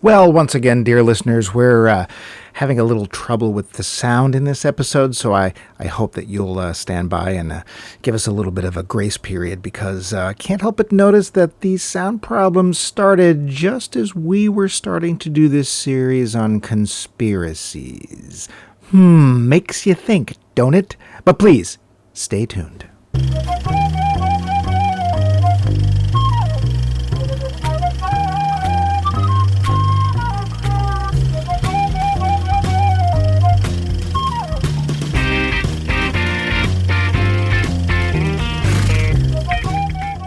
Well, once again, dear listeners, we're having a little trouble with the sound in this episode, so I hope that you'll stand by and give us a little bit of a grace period, because I can't help but notice that these sound problems started just as we were starting to do this series on conspiracies. Makes you think, don't it? But please, stay tuned.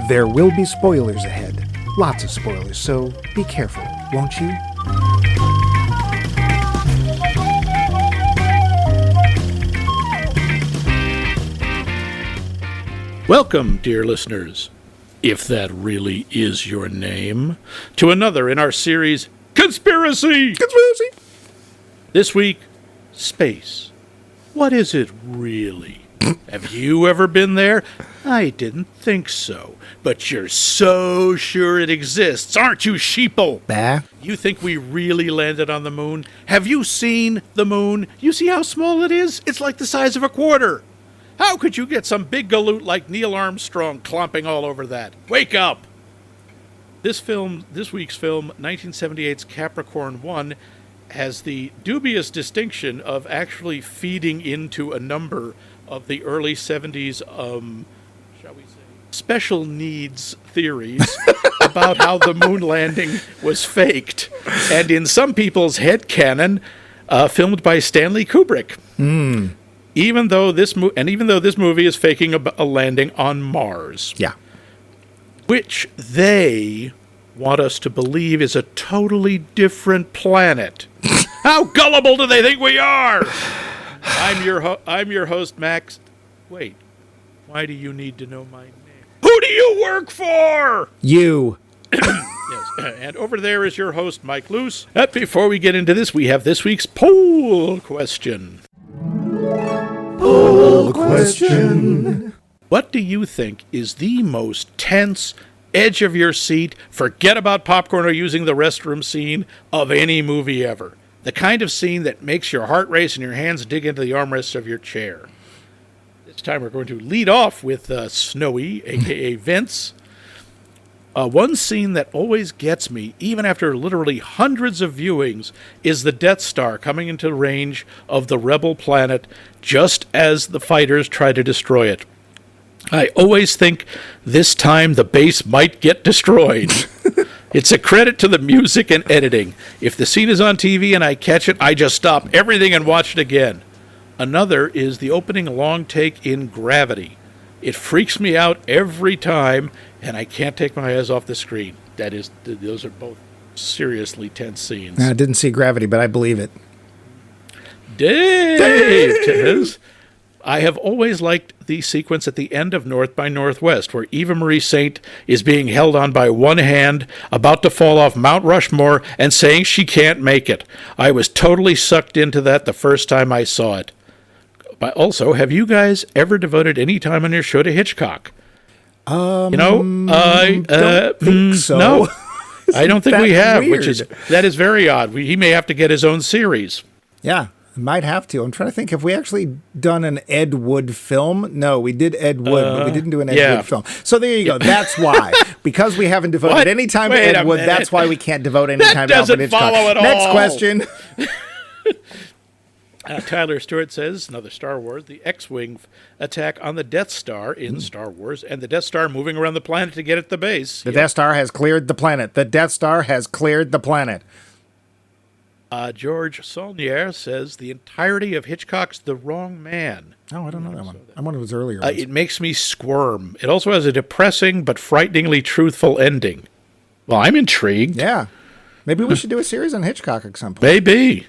There will be spoilers ahead. Lots of spoilers, so be careful, won't you? Welcome, dear listeners, if that really is your name, to another in our series, Conspiracy! Conspiracy! This week, space. What is it really? Have you ever been there? I didn't think so. But you're so sure it exists, aren't you, sheeple? Bah. You think we really landed on the moon? Have you seen the moon? You see how small it is? It's like the size of a quarter. How could you get some big galoot like Neil Armstrong clomping all over that? Wake up! This week's film, 1978's Capricorn One, has the dubious distinction of actually feeding into a number of the early 70s, shall we say, special needs theories about how the moon landing was faked, and in some people's headcanon, filmed by Stanley Kubrick. Even though this movie is faking a landing on Mars. Yeah. Which they want us to believe is a totally different planet. How gullible do they think we are? I'm your host, Max. Wait, why do you need to know my name? Who do you work for? You. Yes, and over there is your host, Mike Luce. Before we get into this, we have this week's poll question. Poll question. What do you think is the most tense, edge of your seat, forget about popcorn or using the restroom scene of any movie ever? The kind of scene that makes your heart race and your hands dig into the armrests of your chair. This time we're going to lead off with Snowy, a.k.a. Vince. One scene that always gets me, even after literally hundreds of viewings, is the Death Star coming into range of the rebel planet just as the fighters try to destroy it. I always think this time the base might get destroyed. It's a credit to the music and editing. If the scene is on TV and I catch it, I just stop everything and watch it again. Another is the opening long take in Gravity. It freaks me out every time, and I can't take my eyes off the screen. Those are both seriously tense scenes. I didn't see Gravity, but I believe it. Dave says, I have always liked the sequence at the end of North by Northwest, where Eva Marie Saint is being held on by one hand, about to fall off Mount Rushmore, and saying she can't make it. I was totally sucked into that the first time I saw it. But also, have you guys ever devoted any time on your show to Hitchcock? I don't think so. No, I don't think we have, weird? That is very odd. He may have to get his own series. Yeah. Might have to. I'm trying to think. Have we actually done an Ed Wood film? No, we did Ed Wood, but we didn't do an Ed Wood film. So there you go. That's why. Because we haven't devoted any time to Ed Wood, that's why we can't devote any time to Alfred Hitchcock. That doesn't follow at all. Next question. Tyler Stewart says, another Star Wars, the X-Wing attack on the Death Star in Star Wars, and the Death Star moving around the planet to get at the base. The Death Star has cleared the planet. The Death Star has cleared the planet. George Saulnier says the entirety of Hitchcock's The Wrong Man. Oh, I don't know that one. I wonder if it was earlier. It makes me squirm. It also has a depressing but frighteningly truthful ending. Well, I'm intrigued. Yeah. Maybe we should do a series on Hitchcock at some point. Maybe.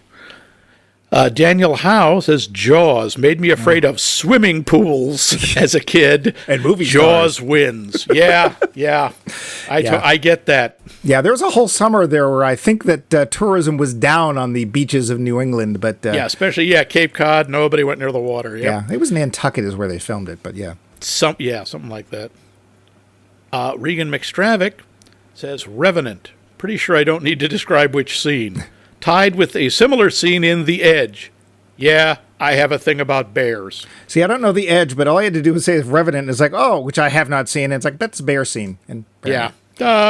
Daniel Howe says Jaws made me afraid of swimming pools as a kid. And movie Jaws stars. Wins. Yeah. I get that. Yeah, there was a whole summer there where I think that tourism was down on the beaches of New England. But especially Cape Cod. Nobody went near the water. Yep. Yeah, it was Nantucket is where they filmed it. But yeah, something like that. Regan McStravick says Revenant. Pretty sure I don't need to describe which scene. Tied with a similar scene in The Edge. Yeah, I have a thing about bears. See, I don't know The Edge, but all I had to do was say Revenant is like, oh, which I have not seen. And it's like, that's a bear scene. And Yeah,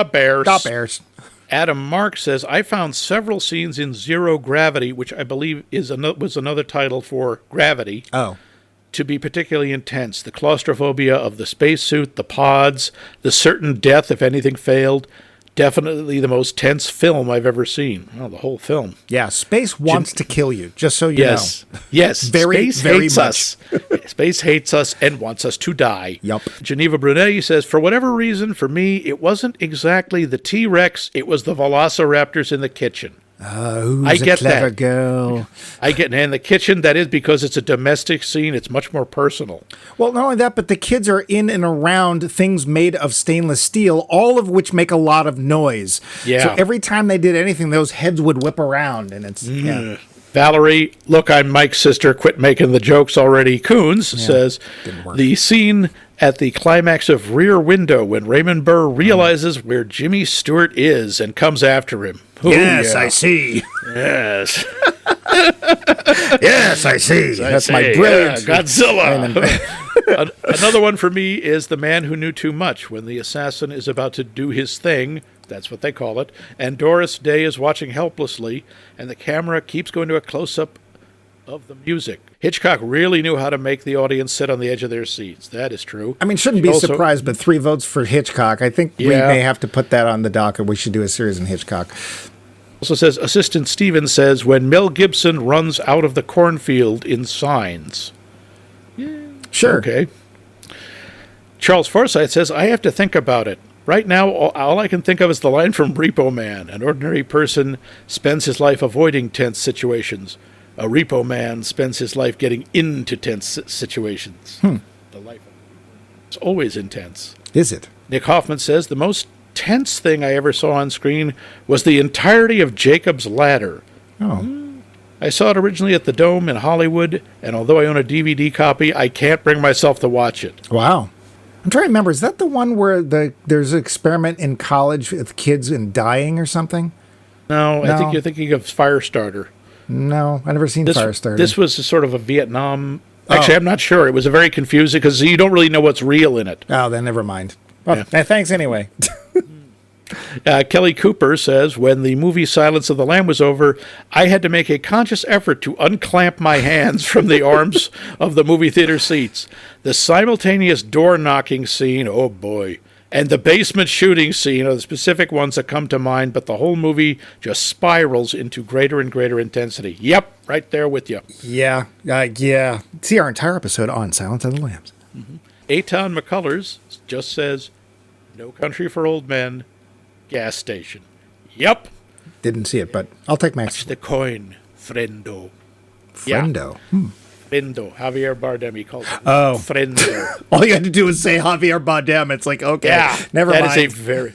bears. Bears. Adam Mark says, I found several scenes in Zero Gravity, which I believe was another title for Gravity, to be particularly intense. The claustrophobia of the spacesuit, the pods, the certain death if anything failed. Definitely the most tense film I've ever seen. Well, the whole film. Yeah, space wants to kill you, just so you know. Yes, very, space very hates much. us. Space hates us and wants us to die. Yup. Geneva Brunetti says, for whatever reason, for me, it wasn't exactly the T-Rex, it was the velociraptors in the kitchen. Who's a clever girl? I get in the kitchen. That is because it's a domestic scene. It's much more personal. Well, not only that, but the kids are in and around things made of stainless steel, all of which make a lot of noise. Yeah. So every time they did anything, those heads would whip around, and it's yeah. Valerie, look, I'm Mike's sister. Quit making the jokes already. Coons says the scene at the climax of Rear Window when Raymond Burr realizes where Jimmy Stewart is and comes after him. Ooh, Yes, yeah. I see. Yes. Yes, I see. That's my brilliant Godzilla. Another one for me is The Man Who Knew Too Much, when the assassin is about to do his thing. That's what they call it. And Doris Day is watching helplessly, and the camera keeps going to a close-up of the music. Hitchcock really knew how to make the audience sit on the edge of their seats. That is true. I mean, shouldn't be surprised, but 3 votes for Hitchcock. I think we may have to put that on the docket. We should do a series in Hitchcock. Also says, Assistant Stevens says, when Mel Gibson runs out of the cornfield in Signs. Sure. Okay. Charles Forsythe says, I have to think about it. Right now, all I can think of is the line from Repo Man. An ordinary person spends his life avoiding tense situations. A repo man spends his life getting into tense situations. The life is always intense. Is it? Nick Hoffman says, the most tense thing I ever saw on screen was the entirety of Jacob's Ladder. Oh. I saw it originally at the Dome in Hollywood, and although I own a DVD copy, I can't bring myself to watch it. Wow. I'm trying to remember, is that the one where there's an experiment in college with kids and dying or something? No, I think you're thinking of Firestarter. No, I've never seen Firestarter. This was sort of a Vietnam... Actually, I'm not sure. It was a very confusing because you don't really know what's real in it. Oh, then never mind. Well, thanks anyway. Kelly Cooper says, when the movie Silence of the Lamb was over, I had to make a conscious effort to unclamp my hands from the arms of the movie theater seats. The simultaneous door-knocking scene, oh boy, and the basement shooting scene are the specific ones that come to mind, but the whole movie just spirals into greater and greater intensity. Yep, right there with you. Yeah. See our entire episode on Silence of the Lambs. Eitan McCullers just says, No Country for Old Men, gas station. Yep. Didn't see it, but I'll take Max. Watch the coin, friendo. Friendo. Yeah. Friendo. Javier Bardem, he calls it. Oh. Friendo. All you had to do was say Javier Bardem. It's like, okay, never mind. That is a very...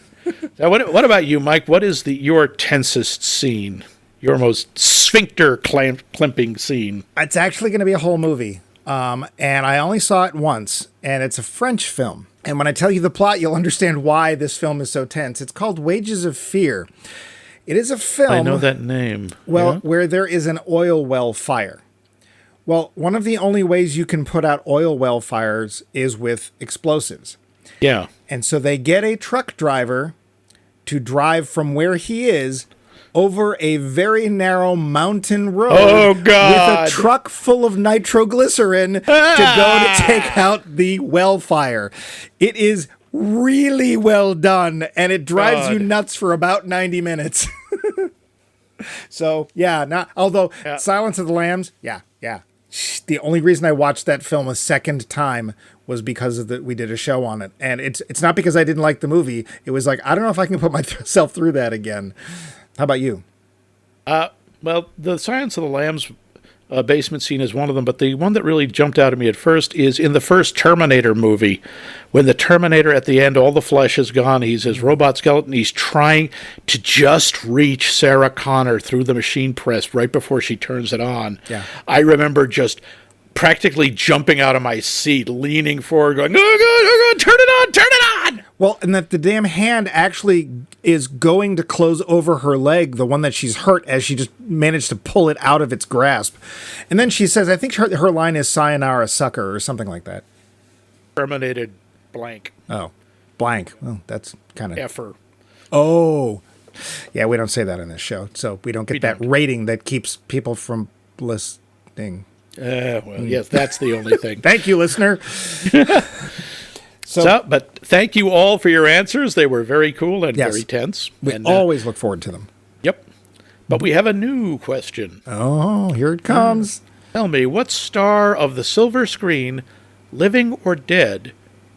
Now, what about you, Mike? What is your tensest scene? Your most sphincter clamping scene? It's actually going to be a whole movie. And I only saw it once, and it's a French film. And when I tell you the plot, you'll understand why this film is so tense. It's called Wages of Fear. It is a film... I know that name. Well, where there is an oil well fire. Well, one of the only ways you can put out oil well fires is with explosives. Yeah. And so they get a truck driver to drive from where he is over a very narrow mountain road with a truck full of nitroglycerin to go to take out the well fire. It is really well done, and it drives you nuts for about 90 minutes. So, although Silence of the Lambs, yeah. The only reason I watched that film a second time was because of we did a show on it. And it's not because I didn't like the movie. It was like, I don't know if I can put myself through that again. How about you? Well, the Silence of the Lambs basement scene is one of them, but the one that really jumped out at me at first is in the first Terminator movie, when the Terminator at the end, all the flesh is gone, he's his robot skeleton, he's trying to just reach Sarah Connor through the machine press right before she turns it on. Yeah. I remember just practically jumping out of my seat, leaning forward, going, oh, God, turn it on! Well, and that the damn hand actually is going to close over her leg, the one that she's hurt, as she just managed to pull it out of its grasp. And then she says, I think her line is sayonara sucker or something like that. Terminated blank. Oh, blank. Well, that's kind of... Effer. Oh. Yeah, we don't say that in this show, so we don't get that rating that keeps people from listening. Yes, that's the only thing. Thank you, listener. But thank you all for your answers. They were very cool and very tense. We always look forward to them. Yep. But we have a new question. Oh, here it comes. Tell me, what star of the silver screen, living or dead,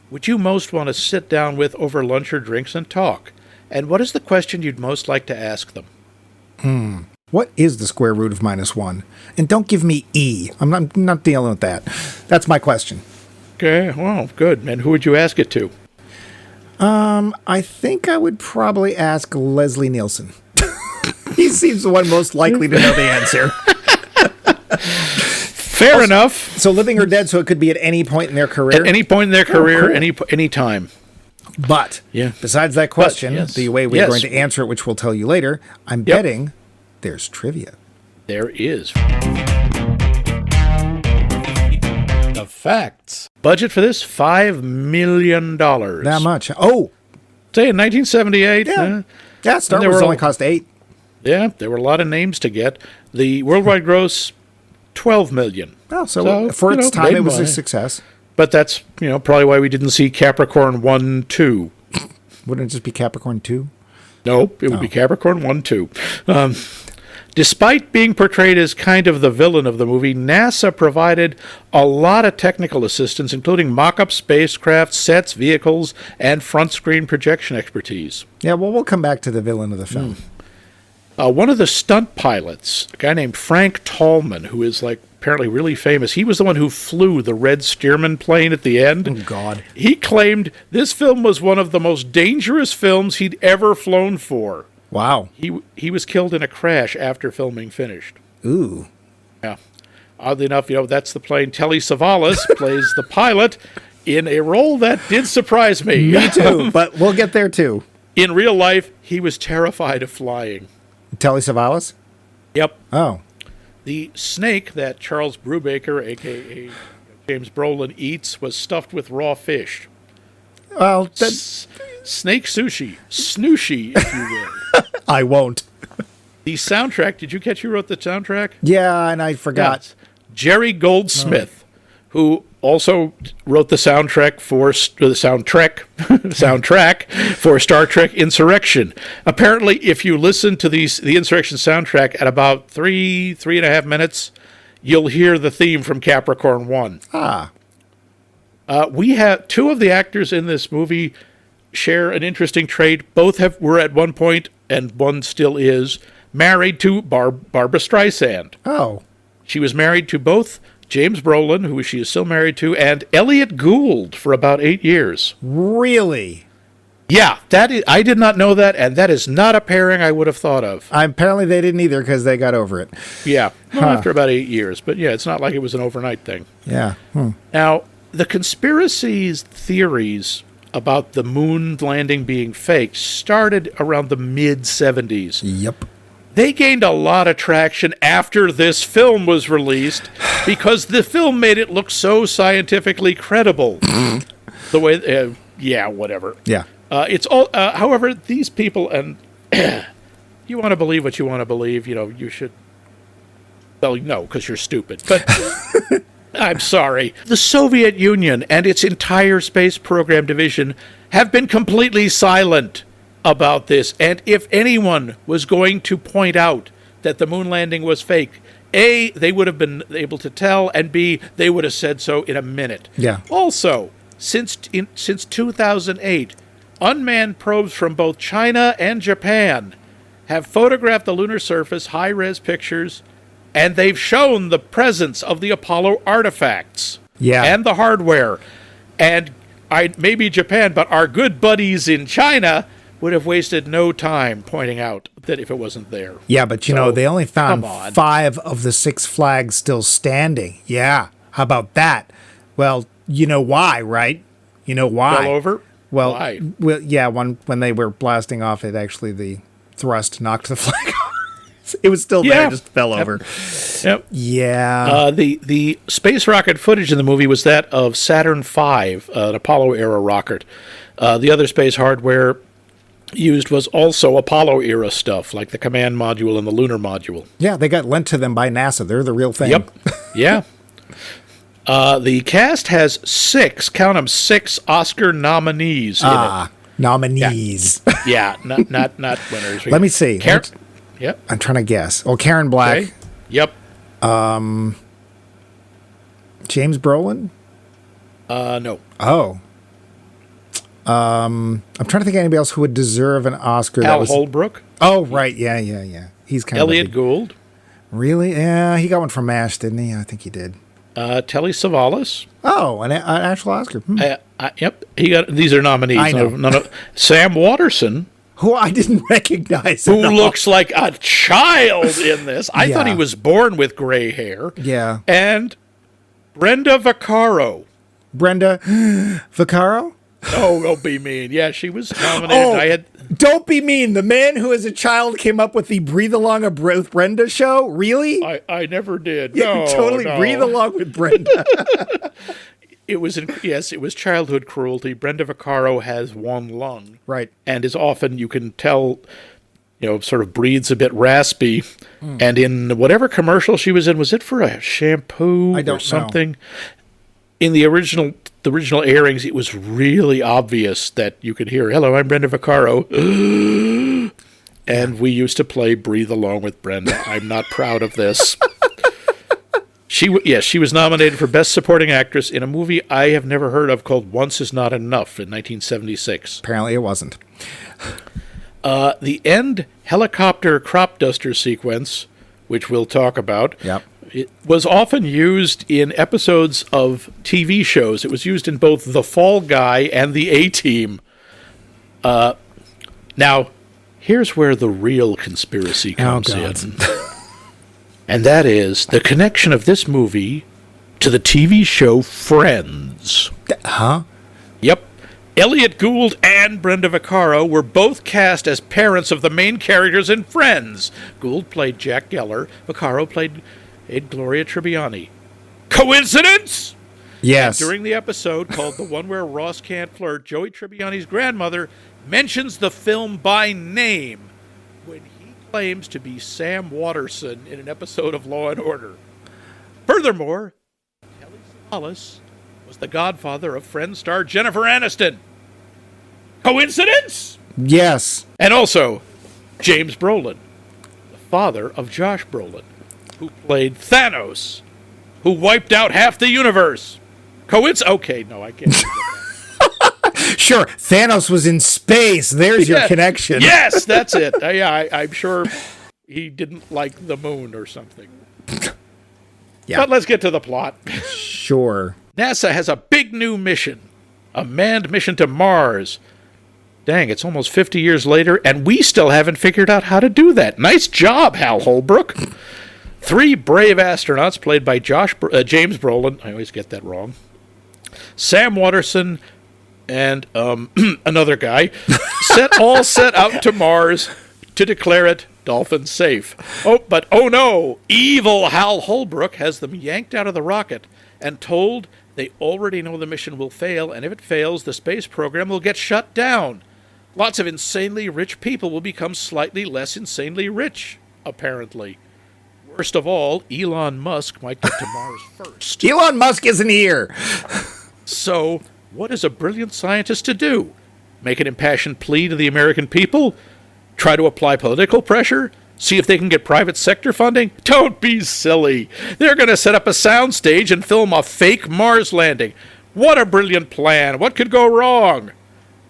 would you most want to sit down with over lunch or drinks and talk? And what is the question you'd most like to ask them? What is the square root of -1? And don't give me E. I'm not dealing with that. That's my question. Okay, well, good. And who would you ask it to? I think I would probably ask Leslie Nielsen. He seems the one most likely to know the answer. Fair enough. So living or dead, so it could be at any point in their career? At any point in their career, any time. But besides that question, the way we're going to answer it, which we'll tell you later, I'm betting there's trivia. There is. The facts. Budget for this, $5 million. That much. Oh. Say in 1978. Yeah, Star Wars only cost $8. Yeah, there were a lot of names to get. The worldwide gross, $12 million. Oh, so for its time, it was a success. But that's, probably why we didn't see Capricorn 1, 2. Wouldn't it just be Capricorn 2? Nope, it would be Capricorn 1, 2. Despite being portrayed as kind of the villain of the movie, NASA provided a lot of technical assistance, including mock-up spacecraft, sets, vehicles, and front-screen projection expertise. Yeah, well, we'll come back to the villain of the film. One of the stunt pilots, a guy named Frank Tallman, who is apparently really famous, he was the one who flew the Red Stearman plane at the end. Oh, God. He claimed this film was one of the most dangerous films he'd ever flown for. Wow. He was killed in a crash after filming finished. Ooh. Yeah. Oddly enough, that's the plane. Telly Savalas plays the pilot in a role that did surprise me. Me too, but we'll get there too. In real life, he was terrified of flying. Telly Savalas? Yep. Oh. The snake that Charles Brubaker, a.k.a. James Brolin, eats was stuffed with raw fish. Well, snake sushi. Snooshi, if you will. I won't. The soundtrack, did you catch who wrote the soundtrack? Yeah, and I forgot. Yes. Jerry Goldsmith, who also wrote the soundtrack for for Star Trek Insurrection. Apparently, if you listen to the Insurrection soundtrack at about 3.5 minutes, you'll hear the theme from Capricorn One. We have two of the actors in this movie share an interesting trait. Both were at one point, and one still is, married to Barbra Streisand. Oh. She was married to both James Brolin, who she is still married to, and Elliott Gould for about 8 years. Really? Yeah, I did not know that, and that is not a pairing I would have thought of. Apparently they didn't either because they got over it. Yeah, after about 8 years. But yeah, it's not like it was an overnight thing. Yeah. Now, the conspiracies theories about the moon landing being faked started around the mid-'70s. Yep. They gained a lot of traction after this film was released because the film made it look so scientifically credible. The way, whatever. Yeah. It's all. However, these people, and you want to believe what you want to believe. You should. Well, no, because you're stupid. But I'm sorry. The Soviet Union and its entire space program division have been completely silent about this, and if anyone was going to point out that the moon landing was fake, A, they would have been able to tell, and B, they would have said so in a minute. Yeah. Also, since 2008, unmanned probes from both China and Japan have photographed the lunar surface, high-res pictures, and they've shown the presence of the Apollo artifacts and the hardware. And maybe Japan, but our good buddies in China would have wasted no time pointing out that if it wasn't there. Yeah, but they only found 5 of the 6 flags still standing. Yeah. How about that? Well, you know why, right? You know why? Fell over? Well, Why? well, yeah. When they were blasting off, it actually the thrust knocked the flag off. It was still there, Yeah. just fell over. Yep. Yeah. The space rocket footage in the movie was that of Saturn V, an Apollo-era rocket. The other space hardware used was also Apollo-era stuff, like the command module and the lunar module. Yeah, they got lent to them by NASA. They're the real thing. Yep. Yeah. The cast has count them, 6 Oscar nominees in it. Nominees. Yeah, not winners. Let me see. Yep. I'm trying to guess. Oh, Karen Black. Okay. Yep. James Brolin? No. Oh. I'm trying to think of anybody else who would deserve an Oscar. Holbrook. Oh, right. Yeah. He's kind Elliott of Gould. Really? Yeah, he got one from MASH, didn't he? I think he did. Telly Savalas. Oh, an actual Oscar. Yep. He got. These are nominees. I know. Sam Waterston, Who I didn't recognize. who looks like a child in this. I thought he Yeah. was born with gray hair. Yeah. And Brenda Vaccaro. Brenda Vaccaro? Oh, don't be mean. Yeah, she was nominated. Don't be mean. The man who as a child came up with the Breathe Along with Brenda show? Really? I never did. Yeah, No, totally no. breathe along with Brenda. It was it was childhood cruelty. Brenda Vaccaro has one lung. Right. And is often, you can tell, sort of breathes a bit raspy. And in whatever commercial she was in, was it for a shampoo or something? In the original airings, it was really obvious that you could hear, "Hello, I'm Brenda Vaccaro." And we used to play Breathe Along with Brenda. I'm not proud of this. She was nominated for Best Supporting Actress in a movie I have never heard of called Once Is Not Enough in 1976. Apparently it wasn't. The end helicopter crop duster sequence, which we'll talk about, it was often used in episodes of TV shows. It was used in both The Fall Guy and The A-Team. Now, here's where the real conspiracy comes in. And that is the connection of this movie to the TV show Friends. Huh? Yep. Elliott Gould and Brenda Vaccaro were both cast as parents of the main characters in Friends. Gould played Jack Geller. Vaccaro played Gloria Tribbiani. Coincidence? Yes. And during the episode called The One Where Ross Can't Flirt, Joey Tribbiani's grandmother mentions the film by name when he claims to be Sam Waterston in an episode of Law & Order. Furthermore, Telly Savalas was the godfather of Friends star Jennifer Aniston. Coincidence? Yes. And also, James Brolin, the father of Josh Brolin, who played Thanos, who wiped out half the universe. Okay, no, I can't. Sure, Thanos was in space. There's your connection. Yes, that's it. I'm sure he didn't like the moon or something. Yeah. But let's get to the plot. Sure. NASA has a big new mission, a manned mission to Mars. Dang, it's almost 50 years later, and we still haven't figured out how to do that. Nice job, Hal Holbrook. 3 brave astronauts, played by James Brolin, I always get that wrong, Sam Waterston, and another guy, set out to Mars to declare it dolphin safe. But oh no, evil Hal Holbrook has them yanked out of the rocket and told they already know the mission will fail, and if it fails, the space program will get shut down. Lots of insanely rich people will become slightly less insanely rich, apparently. Worst of all, Elon Musk might get to Mars first. Elon Musk isn't here. So, what is a brilliant scientist to do? Make an impassioned plea to the American people? Try to apply political pressure? See if they can get private sector funding? Don't be silly. They're going to set up a soundstage and film a fake Mars landing. What a brilliant plan. What could go wrong?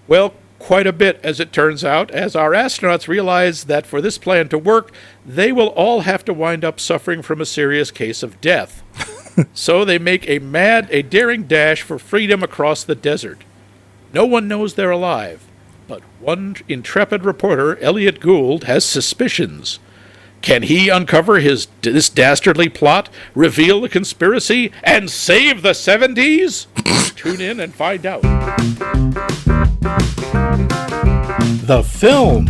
Well, quite a bit, as it turns out, as our astronauts realize that for this plan to work, they will all have to wind up suffering from a serious case of death. So they make a daring dash for freedom across the desert. No one knows they're alive, but one intrepid reporter, Elliott Gould, has suspicions. Can he uncover this dastardly plot, reveal the conspiracy, and save the 70s? Tune in and find out. The film.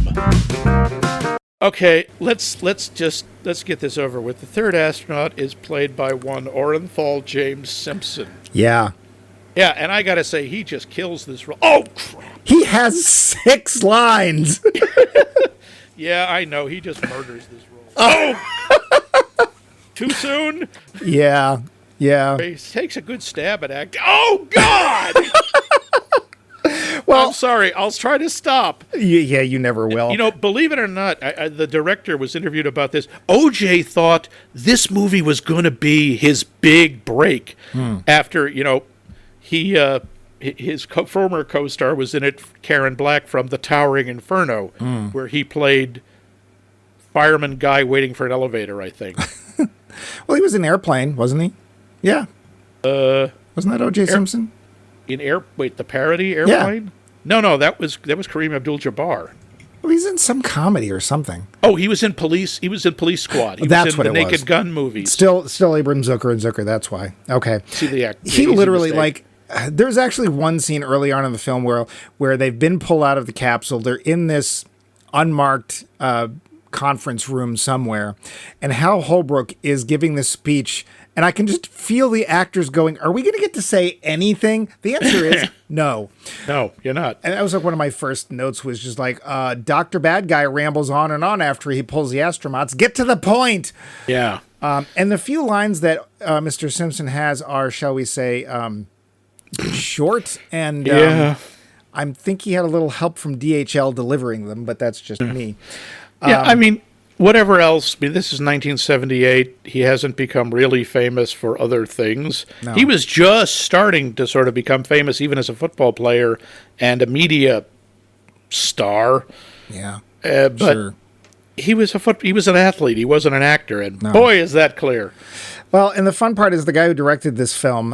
Okay, let's get this over with. The third astronaut is played by one Orenthal James Simpson. Yeah. Yeah, and I gotta say, he just kills this role. Oh, crap. He has 6 lines. Yeah, I know. He just murders this role. Oh! Too soon? Yeah. He takes a good stab at acting. Oh, God! Well, I'm sorry. I'll try to stop. Yeah, you never will. You know, believe it or not, the director was interviewed about this. O.J. thought this movie was going to be his big break after, his former co-star was in it, Karen Black from The Towering Inferno, where he played fireman guy waiting for an elevator, I think. Well, he was in Airplane, wasn't he? Yeah. Wasn't that O.J. Simpson? The parody Airplane? Yeah. No, that was Kareem Abdul-Jabbar. Well, he's in some comedy or something. Oh, he was in Police Squad. That's was what in it the was. Naked Gun movies. Still Abram Zucker and Zucker, that's why. Okay. See the act. He literally, there's actually one scene early on in the film where they've been pulled out of the capsule. They're in this unmarked conference room somewhere, and Hal Holbrook is giving this speech, and I can just feel the actors going, are we going to get to say anything? The answer is no. No, you're not. And that was one of my first notes was just Dr. Bad Guy rambles on and on after he pulls the astronauts. Get to the point. Yeah. And the few lines that Mr. Simpson has are, shall we say, short, and I think he had a little help from DHL delivering them, but that's just me. Yeah, I mean, whatever else. I mean, this is 1978. He hasn't become really famous for other things. No. He was just starting to sort of become famous, even as a football player and a media star. Yeah, but sure. He was an athlete. He wasn't an actor, and boy, is that clear. Well, and the fun part is the guy who directed this film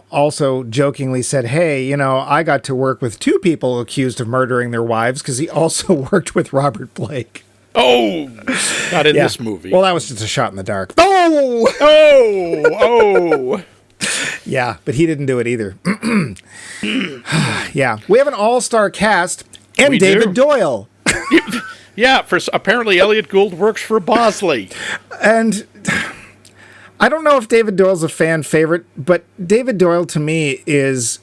also jokingly said, hey, I got to work with 2 people accused of murdering their wives because he also worked with Robert Blake. Oh, not in this movie. Well, that was just a shot in the dark. Oh! Yeah, but he didn't do it either. Yeah, we have an all-star cast and David Doyle. Yeah, apparently Elliott Gould works for Bosley. And I don't know if David Doyle's a fan favorite, but David Doyle to me is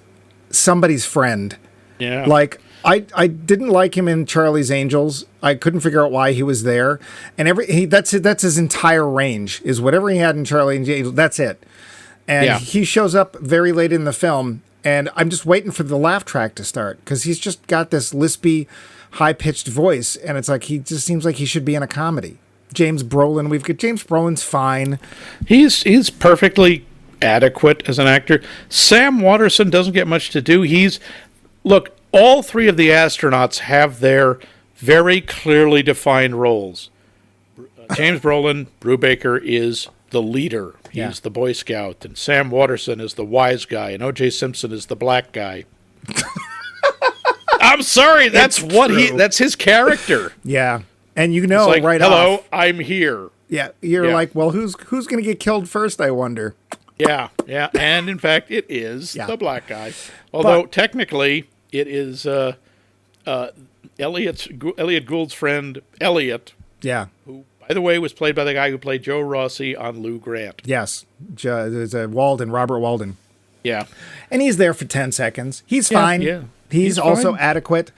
somebody's friend. Yeah. I didn't like him in Charlie's Angels. I couldn't figure out why he was there. And that's his entire range, is whatever he had in Charlie's Angels, that's it. And he shows up very late in the film, and I'm just waiting for the laugh track to start, because he's just got this lispy, high-pitched voice, and it's like he just seems like he should be in a comedy. James Brolin, James Brolin's fine. He's perfectly adequate as an actor. Sam Waterston doesn't get much to do. Look, all 3 of the astronauts have their very clearly defined roles. James Brolin, Brubaker, is the leader. He's the Boy Scout. And Sam Waterston is the wise guy. And O.J. Simpson is the black guy. I'm sorry, that's his character. Yeah. And right hello, off. I'm here. Yeah. You're like, well, who's going to get killed first, I wonder? Yeah. And in fact, it is the black guy. Although technically it is Elliott Gould's friend, Elliott. Yeah. Who, by the way, was played by the guy who played Joe Rossi on Lou Grant. Yes. There's Robert Walden. Yeah. And he's there for 10 seconds. He's fine. Yeah. He's also fine. Adequate.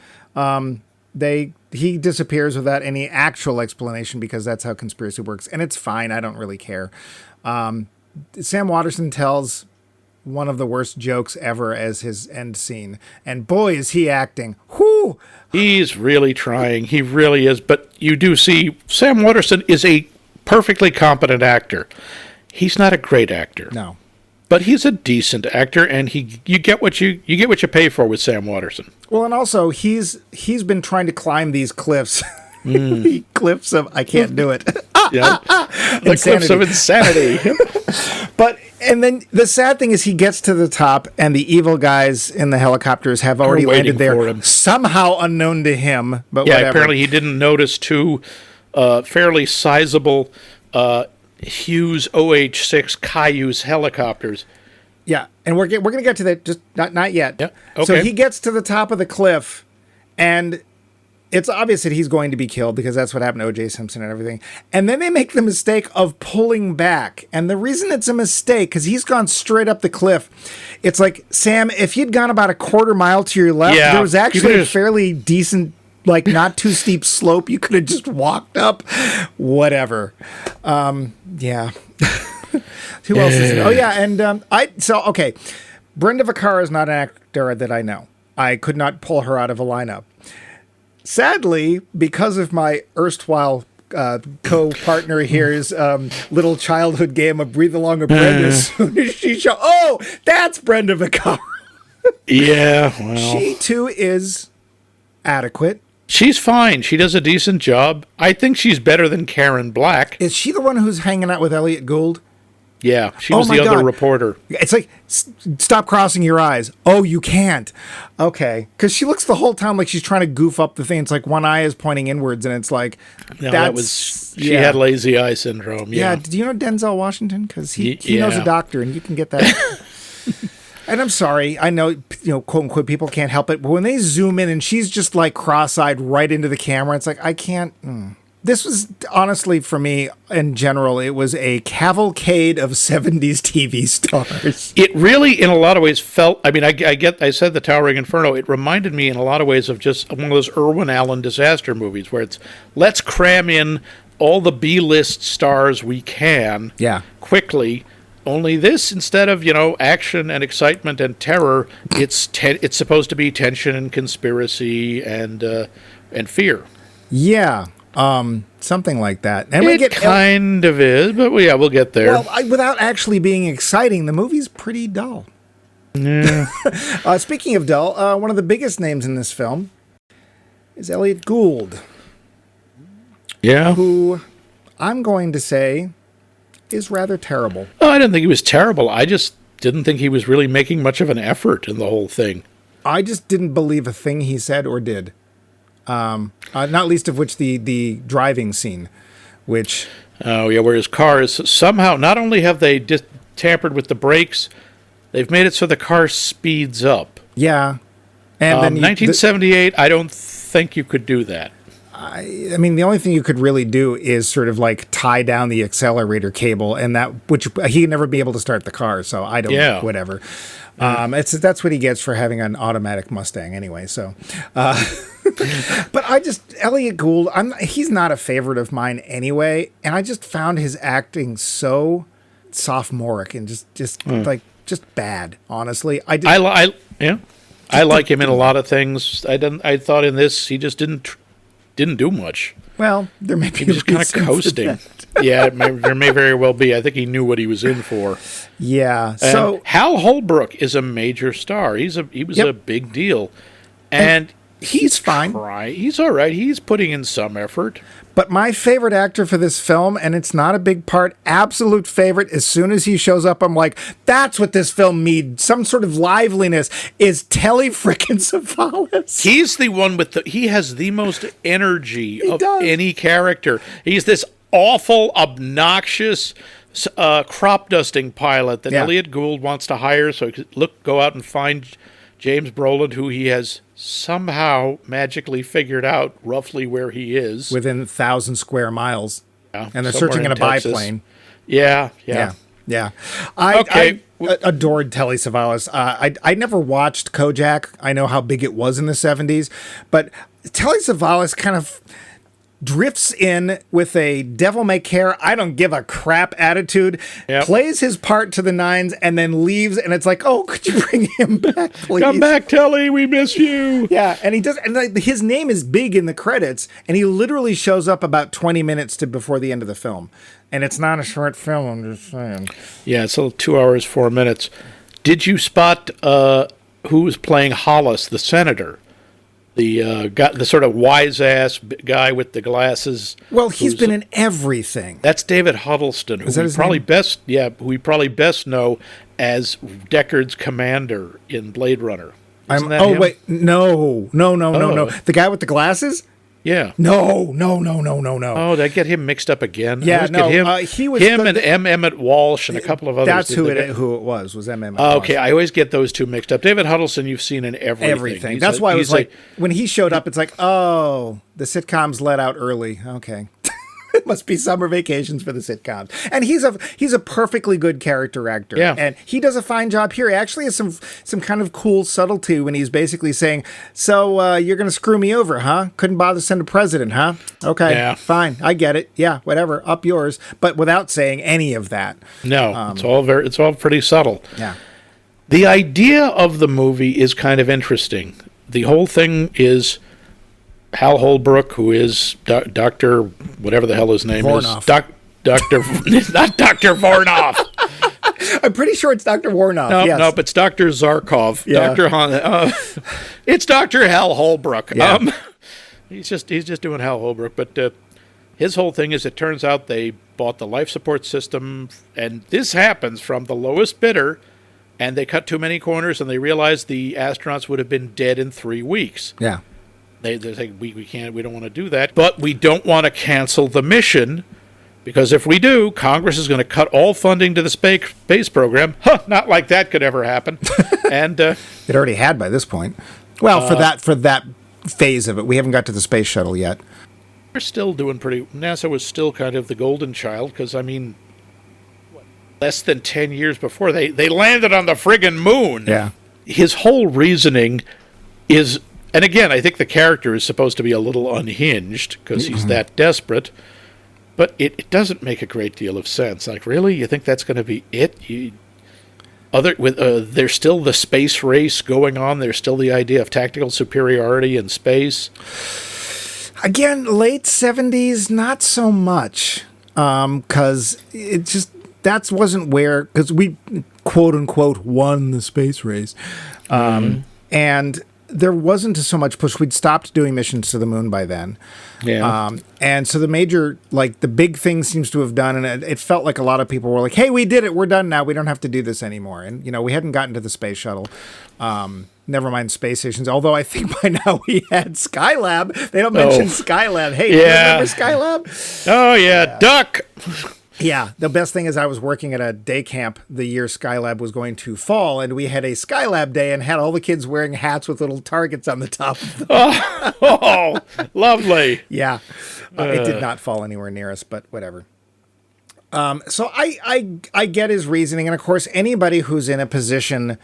He disappears without any actual explanation because that's how conspiracy works. And it's fine. I don't really care. Sam Waterston tells one of the worst jokes ever as his end scene. And boy, is he acting. Whoo! He's really trying. He really is. But you do see Sam Waterston is a perfectly competent actor. He's not a great actor. No. But he's a decent actor, and you get what you pay for with Sam Waterston. Well, and also he's been trying to climb these cliffs. Cliffs of I can't do it. Yeah. The cliffs of insanity. And then the sad thing is he gets to the top, and the evil guys in the helicopters have already landed there, somehow unknown to him. But whatever. Apparently he didn't notice 2 fairly sizable Hughes OH-6 Cayuse helicopters. Yeah, and we're going to get to that, just not yet. Yeah, okay. So he gets to the top of the cliff, and it's obvious that he's going to be killed because that's what happened to O.J. Simpson and everything. And then they make the mistake of pulling back. And the reason it's a mistake, because he's gone straight up the cliff, it's like, Sam, if you'd gone about a quarter mile to your left, there was actually a fairly decent, like, not too steep slope. You could have just walked up. Whatever. Yeah. Who else is it? Oh, yeah, and okay. Brenda Vaccaro is not an actor that I know. I could not pull her out of a lineup. Sadly, because of my erstwhile co-partner here's little childhood game of Breathe Along with Brenda, as soon as she that's Brenda Vaccaro. Yeah, well. She, too, is adequate. She's fine. She does a decent job. I think she's better than Karen Black. Is she the one who's hanging out with Elliott Gould? Yeah, she was the other reporter. It's like, stop crossing your eyes. Oh, you can't. Okay. Because she looks the whole time like she's trying to goof up the thing. It's like one eye is pointing inwards, and it's like, no, she had lazy eye syndrome. Yeah. Do you know Denzel Washington? Because he knows a doctor, and you can get that. And I'm sorry, I know, quote unquote, people can't help it, but when they zoom in and she's just like cross-eyed right into the camera, it's like, I can't. This was, honestly, for me, in general, it was a cavalcade of 70s TV stars. It really, in a lot of ways, felt, I mean, I said The Towering Inferno, it reminded me in a lot of ways of just one of those Irwin Allen disaster movies where it's, let's cram in all the B-list stars we can quickly. Only this, instead of, action and excitement and terror, it's supposed to be tension and conspiracy and fear. Yeah. Something like that. And it kind of is, but we'll get there. Well, without actually being exciting, the movie's pretty dull. Yeah. Speaking of dull, one of the biggest names in this film is Elliott Gould. Yeah. Who I'm going to say is rather terrible. Oh, I didn't think he was terrible. I just didn't think he was really making much of an effort in the whole thing. I just didn't believe a thing he said or did. Not least of which the driving scene, which... Oh, yeah, where his car is somehow... Not only have they tampered with the brakes, they've made it so the car speeds up. Yeah. And then 1978, I don't think you could do that. I mean, the only thing you could really do is sort of like tie down the accelerator cable, and which he'd never be able to start the car, so I don't, whatever. That's what he gets for having an automatic Mustang anyway, so. But Elliott Gould, he's not a favorite of mine anyway, and I just found his acting so sophomoric and just bad, honestly. I like him in a lot of things. I thought in this, he just didn't do much. Well, there may be he was just kind of coasting. Yeah, there may very well be. I think he knew what he was in for. Yeah. So Hal Holbrook is a major star. He was a big deal, and he's fine. He's all right. He's putting in some effort. But my favorite actor for this film, and it's not a big part, absolute favorite, as soon as he shows up, I'm like, that's what this film needs. Some sort of liveliness, is Telly frickin' Savalas. He's the one he has the most energy of any character. He's this awful, obnoxious crop dusting pilot that Elliott Gould wants to hire so he could go out and find James Brolin, who he has somehow magically figured out roughly where he is. Within 1,000 square miles. Yeah, and they're searching in a biplane. Yeah. I adored Telly Savalas. I never watched Kojak. I know how big it was in the 70s. But Telly Savalas kind of drifts in with a devil may care, I don't give a crap attitude, plays his part to the nines, and then leaves, and it's like, oh, could you bring him back, please? Come back, Telly, we miss you. Yeah, and he does, and his name is big in the credits, and he literally shows up about 20 minutes before the end of the film. And it's not a short film, I'm just saying. Yeah, it's 2 hours, 4 minutes. Did you spot who was playing Hollis, the senator? The sort of wise-ass guy with the glasses. Well, he's been in everything. That's David Huddleston, who we probably best know as Deckard's commander in Blade Runner. Wait, no. The guy with the glasses? Yeah. No. Oh, did I get him mixed up again? I Yeah, always no. get He was him and M. Emmett Walsh and a couple of others. That's who it was M. Emmett Okay, Walsh. I always get those two mixed up. David Huddleston, you've seen in everything. That's why I was like, when he showed up, it's like, oh, the sitcoms let out early. Okay. It must be summer vacations for the sitcoms. And he's a perfectly good character actor. Yeah. And he does a fine job here. He actually has some kind of cool subtlety when he's basically saying, so you're going to screw me over, huh? Couldn't bother to send a president, huh? Okay, Yeah. fine. I get it. Yeah, whatever. Up yours. But without saying any of that. No, it's all pretty subtle. Yeah. The idea of the movie is kind of interesting. The whole thing is Hal Holbrook, who is Dr. whatever the hell his name Vornoff. is. Dr. Not Dr. Vornoff. I'm pretty sure it's Dr. Warnoff. No, yes. it's Dr. Zarkov. Yeah. It's Dr. Hal Holbrook. Yeah. He's just doing Hal Holbrook. But his whole thing is, it turns out they bought the life support system, and this happens from the lowest bidder, and they cut too many corners, and they realized the astronauts would have been dead in 3 weeks. Yeah. They say, we don't want to do that, but we don't want to cancel the mission, because if we do, Congress is going to cut all funding to the space program. Not like that could ever happen. And It already had by this point. Well, for that phase of it, we haven't got to the space shuttle yet. they're still doing pretty. NASA was still kind of the golden child, because less than 10 years before they landed on the friggin' moon. Yeah. His whole reasoning is. And again, I think the character is supposed to be a little unhinged because he's that desperate, but it doesn't make a great deal of sense. Like, really, you think that's going to be it? There's still the space race going on. There's still the idea of tactical superiority in space. Again, late 70s, not so much, because it just wasn't where, because we quote unquote won the space race, and there wasn't so much push. We'd stopped doing missions to the moon by then. Yeah. And so the major, like the big thing seems to have done, and it felt like a lot of people were like, hey, we did it. We're done now. We don't have to do this anymore. And, we hadn't gotten to the space shuttle. Never mind space stations. Although I think by now we had Skylab. They don't mention Skylab. Hey, do you remember Skylab? Oh, yeah. Duck. Yeah, the best thing is I was working at a day camp the year Skylab was going to fall, and we had a Skylab day and had all the kids wearing hats with little targets on the top of them. Oh, lovely. Yeah, it did not fall anywhere near us, but whatever. So I get his reasoning, and of course, anybody who's in a position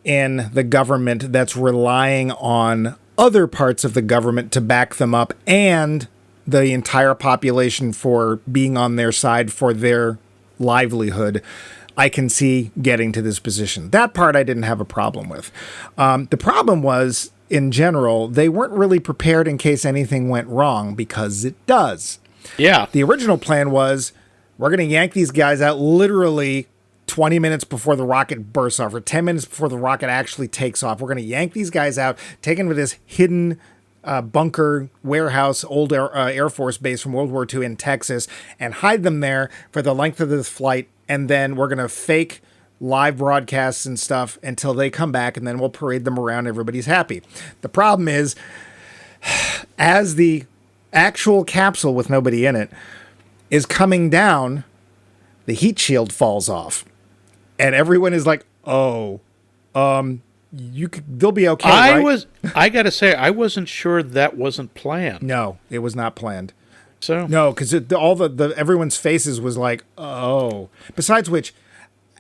in the government that's relying on other parts of the government to back them up and the entire population for being on their side for their livelihood, I can see getting to this position. That part I didn't have a problem with. The problem was, in general, they weren't really prepared in case anything went wrong, because it does. Yeah. The original plan was, we're going to yank these guys out literally 20 minutes before the rocket bursts off, or 10 minutes before the rocket actually takes off. We're going to yank these guys out, take them to this hidden bunker warehouse, old Air Force base from World War II in Texas, and hide them there for the length of this flight. And then we're going to fake live broadcasts and stuff until they come back, and then we'll parade them around. Everybody's happy. The problem is, as the actual capsule with nobody in it is coming down, the heat shield falls off. And everyone is like, oh, they'll be okay, right? I gotta say, I wasn't sure that wasn't planned. No, it was not planned. So No, because everyone's faces was like, oh. Besides which,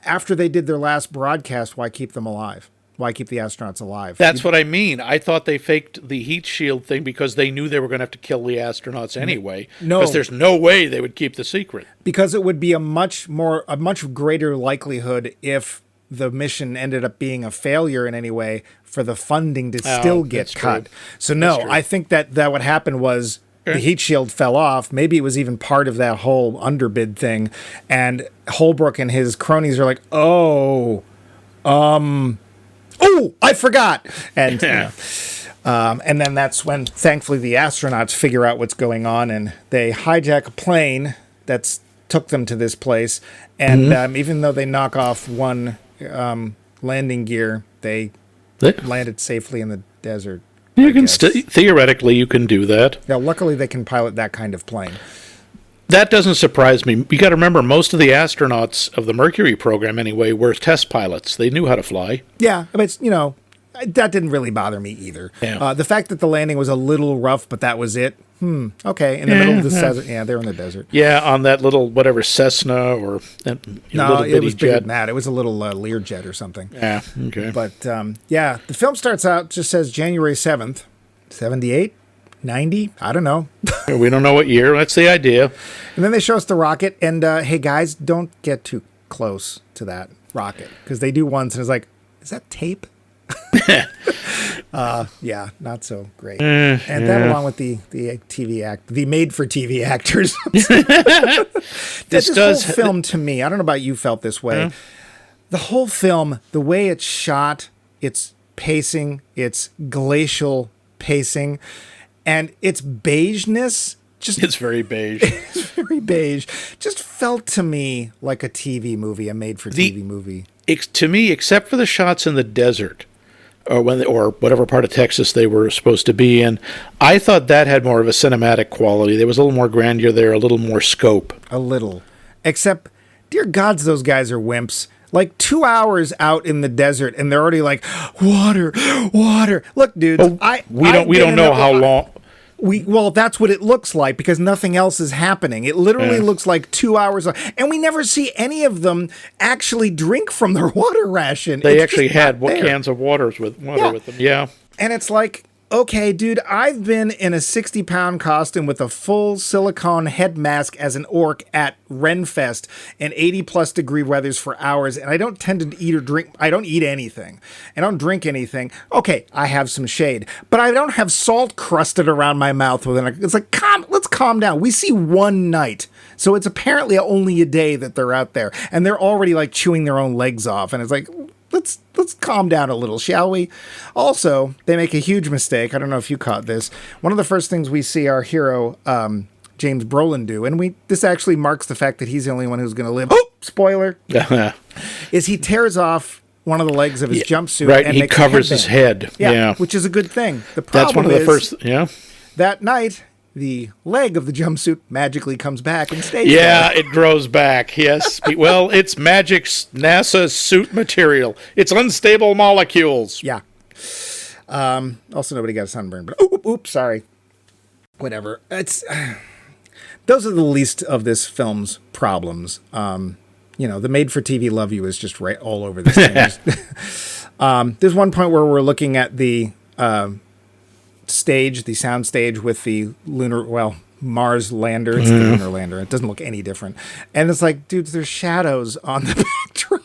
after they did their last broadcast, why keep them alive? Why keep the astronauts alive? That's what I mean. I thought they faked the heat shield thing because they knew they were going to have to kill the astronauts anyway. No. Because there's no way they would keep the secret. Because it would be a much greater likelihood if the mission ended up being a failure in any way for the funding to still get cut. True. So no, I think that what happened was the heat shield fell off. Maybe it was even part of that whole underbid thing. And Holbrook and his cronies are like, oh, I forgot. And and then that's when, thankfully, the astronauts figure out what's going on, and they hijack a plane that's took them to this place. And even though they knock off one landing gear, they landed safely in the desert. You can theoretically you can do that. Yeah, luckily they can pilot that kind of plane. That doesn't surprise me. You got to remember, most of the astronauts of the Mercury program, anyway, were test pilots. They knew how to fly. Yeah, but it's, that didn't really bother me either. Yeah. The fact that the landing was a little rough, but that was it. Okay, in the middle of the desert. Yeah, they're in the desert. Yeah, on that little whatever Cessna or no, it was bigger than that. It was a little Learjet or something. Yeah, okay. But yeah, the film starts out, just says January 7th, 78, 90, I don't know. We don't know what year. That's the idea. And then they show us the rocket, and hey guys, don't get too close to that rocket, because they do once, and it's like, is that tape? Yeah, not so great. And that, along with the made-for-TV actors. This whole film, to me, I don't know about you, felt this way. The whole film, the way it's shot, its pacing, its glacial pacing, and its beigeness, it's very beige. It's very beige. Just felt to me like a TV movie, a made-for-TV movie. To me, except for the shots in the desert, or whatever part of Texas they were supposed to be in, I thought that had more of a cinematic quality. There was a little more grandeur there, a little more scope. A little. Except, dear gods, those guys are wimps. Like 2 hours out in the desert, and they're already like, water. Look, dudes, we don't know how long. Well, that's what it looks like, because nothing else is happening. It literally looks like 2 hours, and we never see any of them actually drink from their water ration. They actually had cans of water with them. Yeah. And it's like, okay, dude, I've been in a 60-pound costume with a full silicone head mask as an orc at Renfest in 80-plus degree weathers for hours, and I don't tend to eat or drink. I don't eat anything. I don't drink anything. Okay, I have some shade, but I don't have salt crusted around my mouth. It's like, let's calm down. We see one night, so it's apparently only a day that they're out there, and they're already like chewing their own legs off, and it's like, let's calm down a little, shall we? Also, they make a huge mistake. I don't know if you caught this. One of the first things we see our hero, James Brolin, do, and this actually marks the fact that he's the only one who's going to live. Oh, spoiler! Is he tears off one of the legs of his jumpsuit, right? And he covers his head. Yeah, which is a good thing. The problem that's one of the first. Yeah, that night, the leg of the jumpsuit magically comes back and stays there. It grows back, yes. Well, it's magic NASA suit material. It's unstable molecules. Yeah. Also, nobody got a sunburn, but oops, sorry. Whatever. Those are the least of this film's problems. The made-for-TV love you is just right all over this thing. There's one point where we're looking at the sound stage with the Mars lander. It's the lunar lander. It doesn't look any different. And it's like, dude, there's shadows on the backdrop.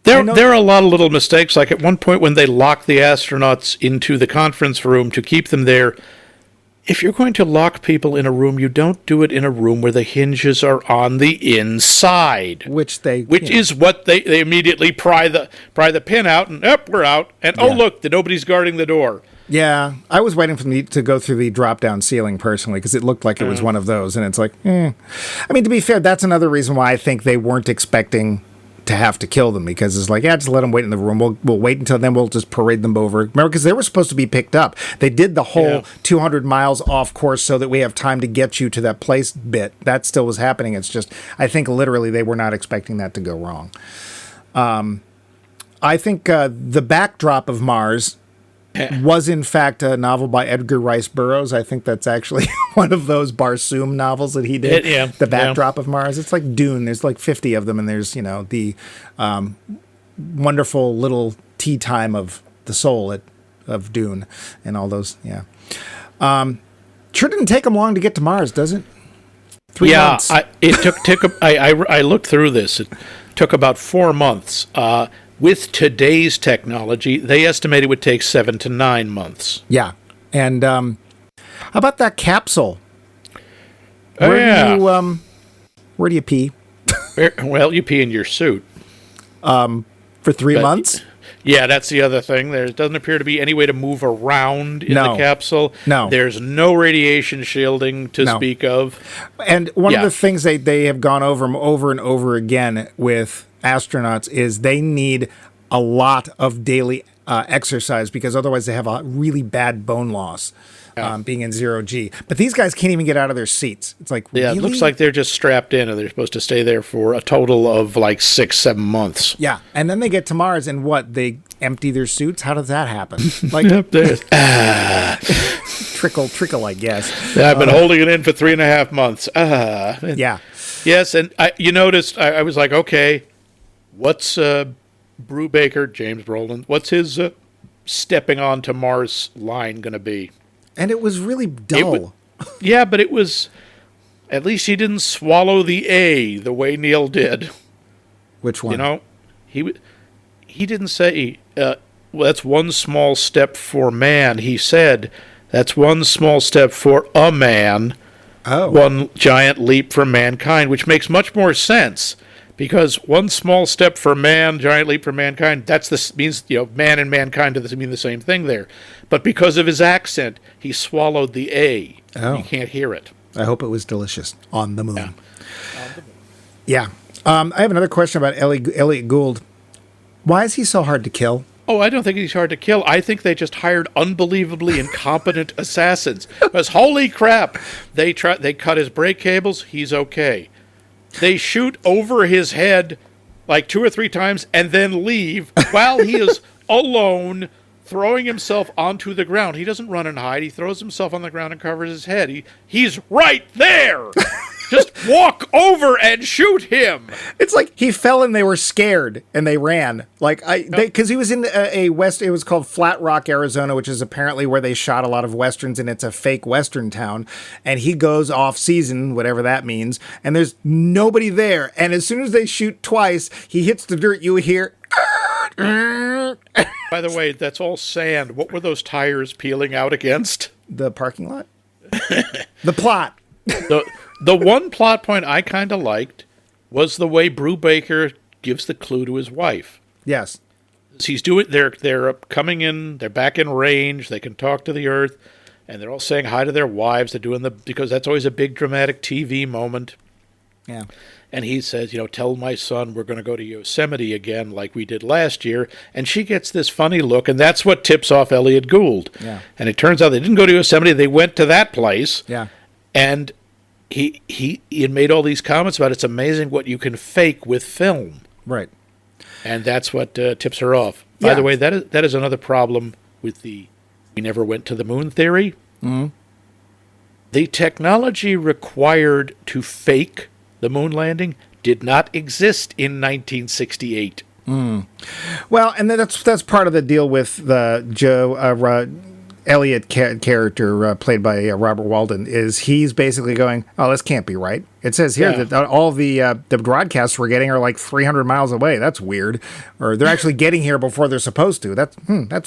There are a lot of little mistakes. Like at one point when they lock the astronauts into the conference room to keep them there, if you're going to lock people in a room, you don't do it in a room where the hinges are on the inside. Which is what they immediately pry the pin out, and we're out. And oh look, nobody's guarding the door. Yeah, I was waiting for them to go through the drop-down ceiling personally, because it looked like it was one of those, and it's like, I mean, to be fair, that's another reason why I think they weren't expecting to have to kill them, because it's like, just let them wait in the room. We'll wait until then. We'll just parade them over. Remember, because they were supposed to be picked up. They did the whole 200 miles off course so that we have time to get you to that place bit. That still was happening. It's just, I think literally they were not expecting that to go wrong. I think the backdrop of Mars was in fact a novel by Edgar Rice Burroughs. I think that's actually one of those Barsoom novels that he did. The backdrop of Mars. It's like Dune. There's like 50 of them, and there's the wonderful little tea time of the soul of Dune and all those. Yeah. Sure didn't take them long to get to Mars, does it? 3 months. I looked through this. It took about 4 months. With today's technology, they estimate it would take 7 to 9 months. Yeah. And how about that capsule? Where do you pee? Well, you pee in your suit. For 3 months? Yeah, that's the other thing. There doesn't appear to be any way to move around in the capsule. No. There's no radiation shielding to speak of. And one of the things they have gone over and over again with astronauts is they need a lot of daily exercise because otherwise they have a really bad bone loss. Being in 0G. But these guys can't even get out of their seats. It's like, Yeah, really? it looks like they're just strapped in and they're supposed to stay there for a total of like 6-7 months. Yeah, and then they get to Mars and what? They empty their suits? How does that happen? Like, trickle, I guess. I've been holding it in for 3.5 months. Yeah. Yes, and you noticed, I was like, okay, what's Brubaker, James Brolin, what's his stepping on to Mars line going to be? And it was really dull. Yeah, but it was, at least he didn't swallow the A the way Neil did. Which one? You know, he didn't say, well, that's one small step for man. He said, that's one small step for a man, one giant leap for mankind, which makes much more sense. Because one small step for man, giant leap for mankind, means, man and mankind mean the same thing there. But because of his accent, he swallowed the A. You can't hear it. I hope it was delicious. On the moon. Yeah. I have another question about Elliott Gould. Why is he so hard to kill? Oh, I don't think he's hard to kill. I think they just hired unbelievably incompetent assassins. Because holy crap, they cut his brake cables, he's okay. They shoot over his head like 2 or 3 times and then leave while he is alone throwing himself onto the ground. He doesn't run and hide. He throws himself on the ground and covers his head. He's right there. Just walk over and shoot him. It's like he fell and they were scared and they ran. Like because he was in it was called Flat Rock, Arizona, which is apparently where they shot a lot of westerns, and it's a fake western town. And he goes off season, whatever that means, and there's nobody there. And as soon as they shoot twice, he hits the dirt. You hear. By the way, that's all sand. What were those tires peeling out against? The parking lot. The plot. The one plot point I kind of liked was the way Brubaker gives the clue to his wife. Yes. They're coming in, they're back in range, they can talk to the Earth, and they're all saying hi to their wives. They're doing because that's always a big dramatic TV moment. Yeah. And he says, tell my son we're going to go to Yosemite again like we did last year. And she gets this funny look, and that's what tips off Elliott Gould. Yeah. And it turns out they didn't go to Yosemite, they went to that place. Yeah. And he had made all these comments about it's amazing what you can fake with film. Right. And that's what tips her off. By the way, that is another problem with we never went to the moon theory. Mm-hmm. The technology required to fake the moon landing did not exist in 1968. Well, and that's part of the deal with the Elliott character played by Robert Walden is he's basically going, oh, this can't be right. It says here that all the broadcasts we're getting are like 300 miles away. That's weird. Or they're actually getting here before they're supposed to. That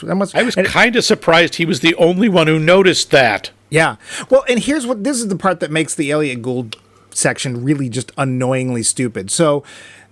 must. I was kind of surprised he was the only one who noticed that. Yeah. Well, and this is the part that makes the Elliott Gould section really just annoyingly stupid. So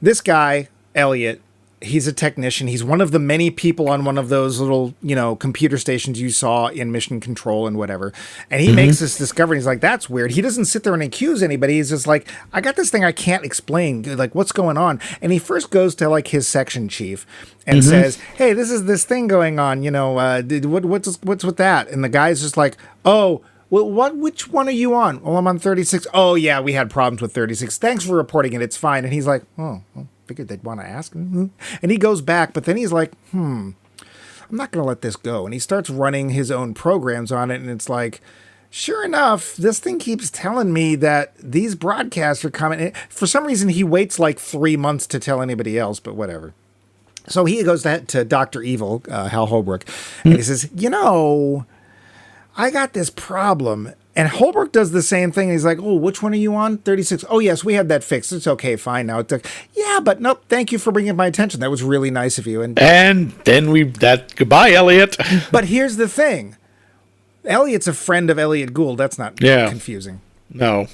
this guy, Elliott, he's a technician. He's one of the many people on one of those little, computer stations you saw in Mission Control and whatever. And he makes this discovery. He's like, that's weird. He doesn't sit there and accuse anybody. He's just like, I got this thing I can't explain. Like, what's going on? And he first goes to like his section chief and says, hey, this is this thing going on. What's with that? And the guy's just like, oh, well, which one are you on? Well, I'm on 36. Oh, yeah, we had problems with 36. Thanks for reporting it. It's fine. And he's like, oh, well, figured they'd want to ask him. And he goes back, but then he's like, I'm not going to let this go. And he starts running his own programs on it. And it's like, sure enough, this thing keeps telling me that these broadcasts are coming. For some reason, he waits like 3 months to tell anybody else, but whatever. So he goes to Dr. Evil, Hal Holbrook, and he says, I got this problem. And Holbrook does the same thing. He's like, oh, which one are you on? 36. Oh, yes, we had that fixed. It's okay, fine now. It's like, yeah, but nope, thank you for bringing it to my attention. That was really nice of you. And then goodbye, Elliott. But here's the thing. Elliott's a friend of Elliott Gould. That's not confusing. No.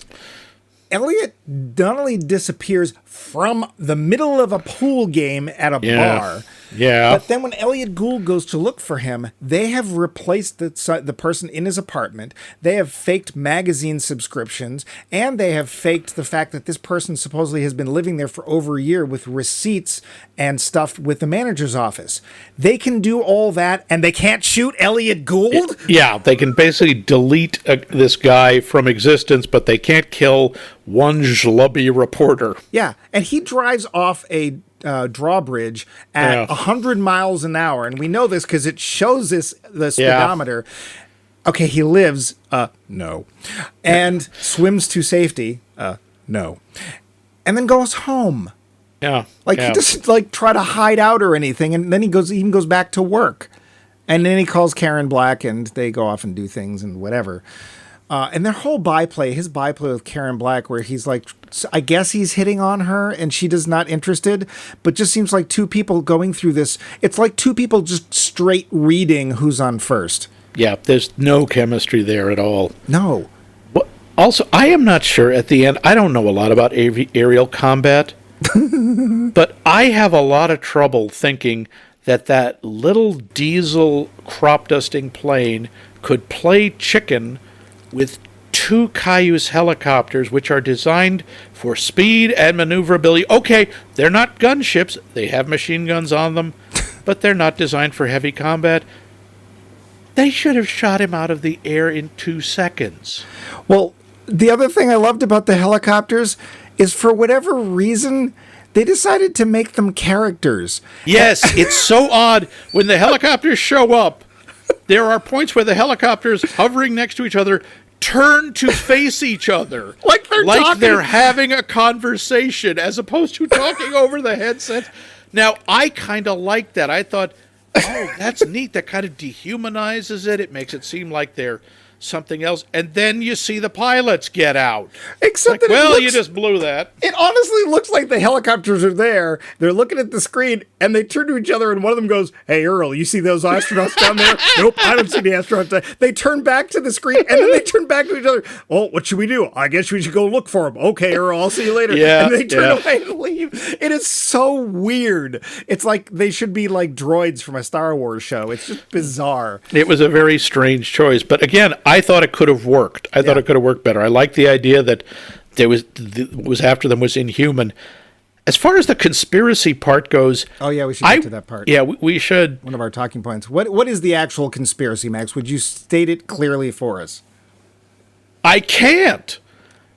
Elliott not only disappears from the middle of a pool game at a bar, Yeah. But then when Elliott Gould goes to look for him, they have replaced the person in his apartment. They have faked magazine subscriptions, and they have faked the fact that this person supposedly has been living there for over a year with receipts and stuff with the manager's office. They can do all that, and they can't shoot Elliott Gould? Yeah, they can basically delete this guy from existence, but they can't kill one schlubby reporter. Yeah, and he drives off a drawbridge at 100 miles an hour, and we know this because it shows the speedometer. Okay, he lives, no, and swims to safety, no, and then goes home. Yeah, he doesn't try to hide out or anything, and then he even goes back to work, and then he calls Karen Black, and they go off and do things and whatever. And their whole his byplay with Karen Black, where he's like, I guess he's hitting on her and she does not interested, but just seems like two people going through this. It's like two people just straight reading who's on first. Yeah, there's no chemistry there at all. No. Also, I am not sure at the end. I don't know a lot about aerial combat, but I have a lot of trouble thinking that little diesel crop dusting plane could play chicken with two Cayuse helicopters, which are designed for speed and maneuverability. Okay, they're not gunships. They have machine guns on them, but they're not designed for heavy combat. They should have shot him out of the air in 2 seconds. Well, the other thing I loved about the helicopters is, for whatever reason, they decided to make them characters. Yes, it's so odd. When the helicopters show up, there are points where the helicopters hovering next to each other turn to face each other. Like they're having a conversation as opposed to talking over the headset. Now, I kind of like that. I thought, oh, that's neat. That kind of dehumanizes it. It makes it seem like they're something else. And then you see the pilots get out. Except that you just blew that. It honestly looks like the helicopters are there. They're looking at the screen, and they turn to each other, and one of them goes, "Hey, Earl, you see those astronauts down there?" "Nope, I don't see the astronauts." They turn back to the screen, and then they turn back to each other. "Oh, what should we do? I guess we should go look for them." "Okay, Earl, I'll see you later." Yeah, and they turn away and leave. It is so weird. It's like they should be like droids from a Star Wars show. It's just bizarre. It was a very strange choice. But again, I thought it could have worked. I thought it could have worked better. I liked the idea that what was after them was inhuman. As far as the conspiracy part goes... Oh, yeah, we should get to that part. Yeah, we should. One of our talking points. What is the actual conspiracy, Max? Would you state it clearly for us? I can't.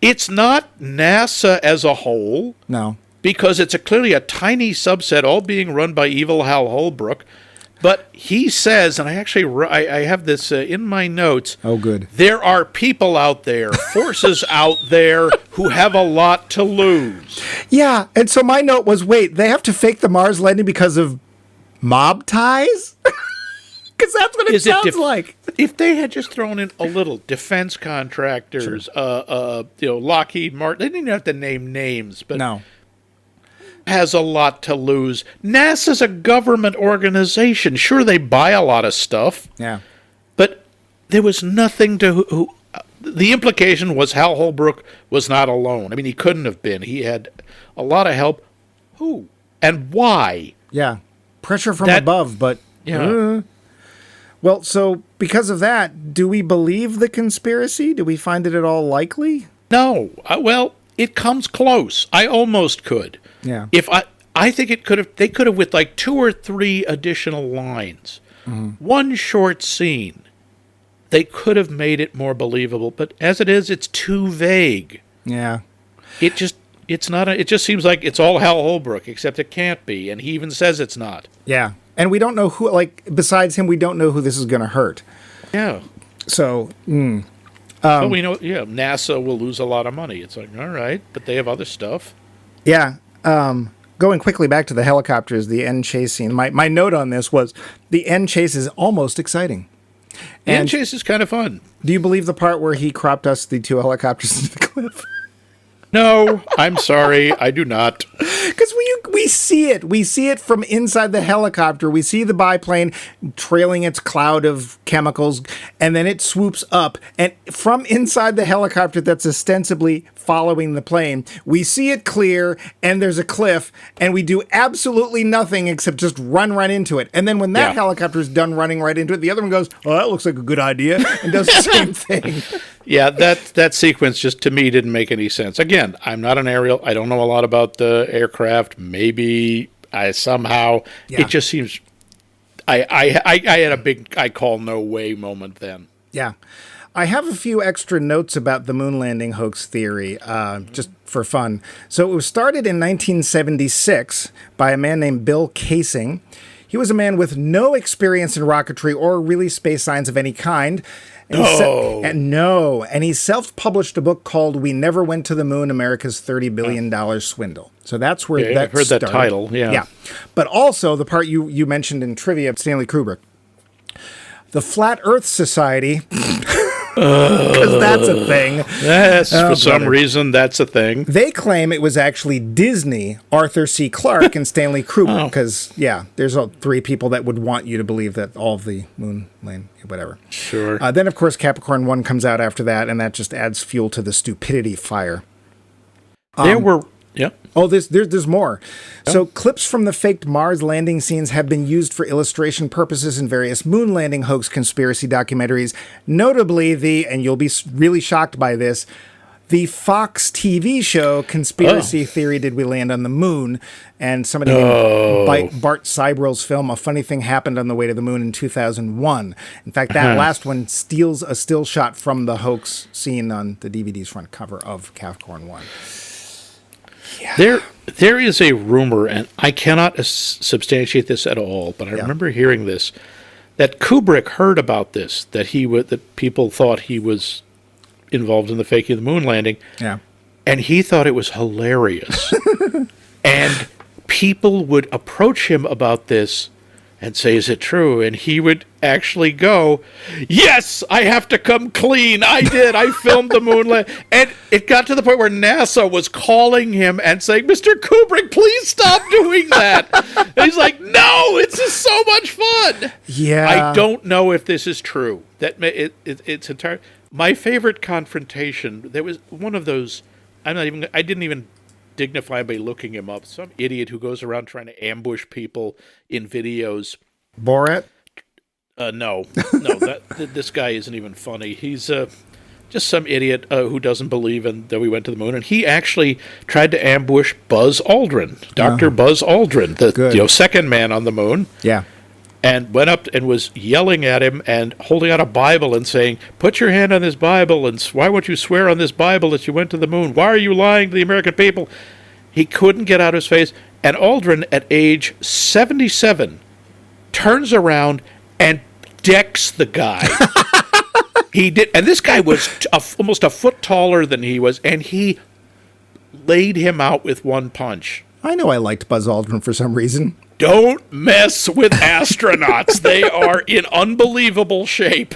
It's not NASA as a whole. No. Because it's clearly a tiny subset, all being run by evil Hal Holbrook. But he says, and I have this in my notes. Oh, good. There are people out there, forces out there who have a lot to lose. Yeah, and so my note was, wait, they have to fake the Mars landing because of mob ties? Because that's what it sounds like. If they had just thrown in a little defense contractors, Lockheed Martin, they didn't have to name names, but no. Has a lot to lose. NASA's a government organization. Sure, they buy a lot of stuff. Yeah. But there was nothing to... the implication was Hal Holbrook was not alone. I mean, he couldn't have been. He had a lot of help. Who? And why? Yeah. Pressure from above, but... Yeah. Well, so because of that, do we believe the conspiracy? Do we find it at all likely? No. Well, it comes close. I almost could. Yeah. If I think they could have with like 2 or 3 additional lines, one short scene, they could have made it more believable. But as it is, it's too vague. Yeah. It just seems like it's all Hal Holbrook, except it can't be, and he even says it's not. Yeah. And we don't know who, besides him, we don't know who this is going to hurt. Yeah. So, but we know, NASA will lose a lot of money. It's like, all right, but they have other stuff. Yeah. Going quickly back to the helicopters, the end chase scene. My note on this was the end chase is almost exciting. The end chase is kind of fun. Do you believe the part where he crop dusts the 2 helicopters into the cliff? No, I'm sorry, I do not. Because we see it. We see it from inside the helicopter. We see the biplane trailing its cloud of chemicals, and then it swoops up. And from inside the helicopter that's ostensibly following the plane, we see it clear, and there's a cliff, and we do absolutely nothing except just run right into it. And then when that helicopter's done running right into it, the other one goes, "Oh, that looks like a good idea," and does the same thing. Yeah, that sequence just to me didn't make any sense. Again, I'm not an aerial. I don't know a lot about the aircraft. Maybe I somehow it just seems. I had a big I call no way moment then. Yeah. I have a few extra notes about the moon landing hoax theory, just for fun. So it was started in 1976 by a man named Bill Casing. He was a man with no experience in rocketry or really space science of any kind. And he self-published a book called "We Never Went to the Moon: America's $30 Billion Swindle." So that's where that I've heard started. that title, yeah. But also the part you mentioned in trivia, Stanley Kubrick. The Flat Earth Society, because that's a thing. Yes, for some reason, that's a thing. They claim it was actually Disney, Arthur C. Clarke, and Stanley Kubrick, because, there's three people that would want you to believe that all of the moon land, whatever. Sure. Then, of course, Capricorn One comes out after that, and that just adds fuel to the stupidity fire. There were... Yep. Oh, there's more. Yep. So clips from the faked Mars landing scenes have been used for illustration purposes in various moon landing hoax conspiracy documentaries, notably and you'll be really shocked by this, the Fox TV show Conspiracy Theory Did We Land on the Moon? And somebody named Bart Sybril's film A Funny Thing Happened on the Way to the Moon in 2001. In fact, that last one steals a still shot from the hoax scene on the DVD's front cover of Capricorn One. Yeah. There is a rumor, and I cannot substantiate this at all, but I remember hearing this, that Kubrick heard about this, that people thought he was involved in the faking of the moon landing, and he thought it was hilarious. And people would approach him about this and say, "Is it true?" And he would actually go, "Yes, I have to come clean. I did. I filmed the moon landing." And it got to the point where NASA was calling him and saying, "Mr. Kubrick, please stop doing that." And he's like, "No, it's just so much fun." Yeah. I don't know if this is true. It's entire. My favorite confrontation, there was one of those, I didn't even dignify by looking him up. Some idiot who goes around trying to ambush people in videos. Borat? No, this guy isn't even funny. He's just some idiot who doesn't believe that we went to the moon. And he actually tried to ambush Buzz Aldrin, Dr. Buzz Aldrin, the second man on the moon. Yeah. And went up and was yelling at him and holding out a Bible and saying, "Put your hand on this Bible, and why won't you swear on this Bible that you went to the moon? Why are you lying to the American people?" He couldn't get out of his face. And Aldrin, at age 77, turns around and decks the guy. He did, and this guy was almost a foot taller than he was, and he laid him out with one punch. I know I liked Buzz Aldrin for some reason. Don't mess with astronauts. They are in unbelievable shape.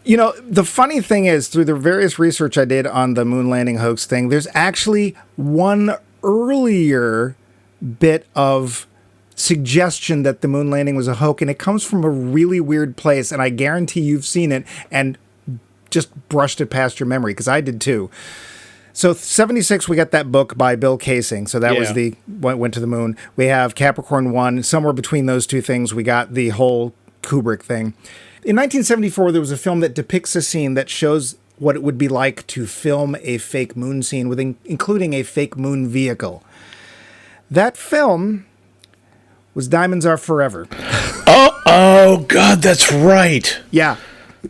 You know, the funny thing is, through the various research I did on the moon landing hoax thing, there's actually one earlier bit of suggestion that the moon landing was a hoax, and it comes from a really weird place, and I guarantee you've seen it and just brushed it past your memory, because I did too. So 76, we got that book by Bill Casing. So that was went to the moon. We have Capricorn One. Somewhere between those two things, we got the whole Kubrick thing. In 1974, there was a film that depicts a scene that shows what it would be like to film a fake moon scene, with including a fake moon vehicle. That film was Diamonds Are Forever. Oh, God, that's right. Yeah.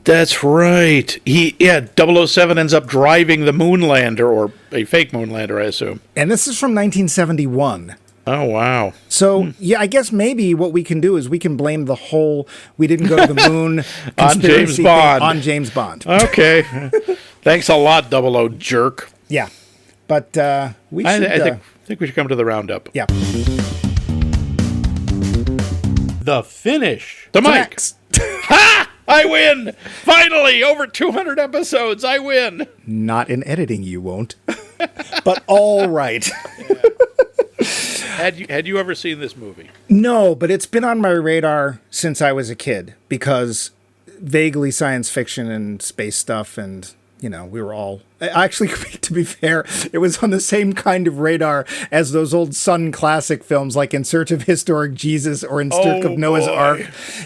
That's right. 007 ends up driving the moonlander, or a fake moonlander, I assume. And this is from 1971. Oh, wow. So, I guess maybe what we can do is we can blame the whole we didn't go to the moon on James Bond. On James Bond. Okay. Thanks a lot, 00 jerk. Yeah. But we should... I think we should come to the roundup. Yeah. The finish. The mic. Ha! I win! Finally! Over 200 episodes, I win! Not in editing, you won't. but all right. Had you ever seen this movie? No, but it's been on my radar since I was a kid because vaguely science fiction and space stuff, and we were all actually, to be fair, it was on the same kind of radar as those old Sun classic films like In Search of Historic Jesus or In Search of Noah's Ark.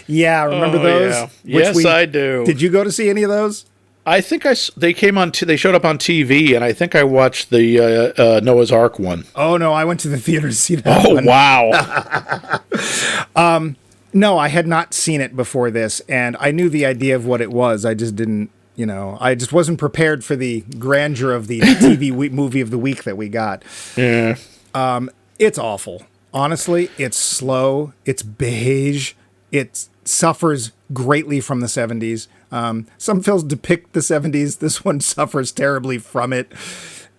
Yeah, remember those? Yeah. Yes, I do. Did you go to see any of those? I think they came on. They showed up on TV, and I think I watched the Noah's Ark one. Oh no, I went to the theater to see that. Oh one. Wow! No, I had not seen it before this, and I knew the idea of what it was. I just didn't, I just wasn't prepared for the grandeur of the TV movie of the week that we got. Yeah. It's awful. Honestly, it's slow. It's beige. It suffers greatly from the 70s. Some films depict the 70s. This one suffers terribly from it.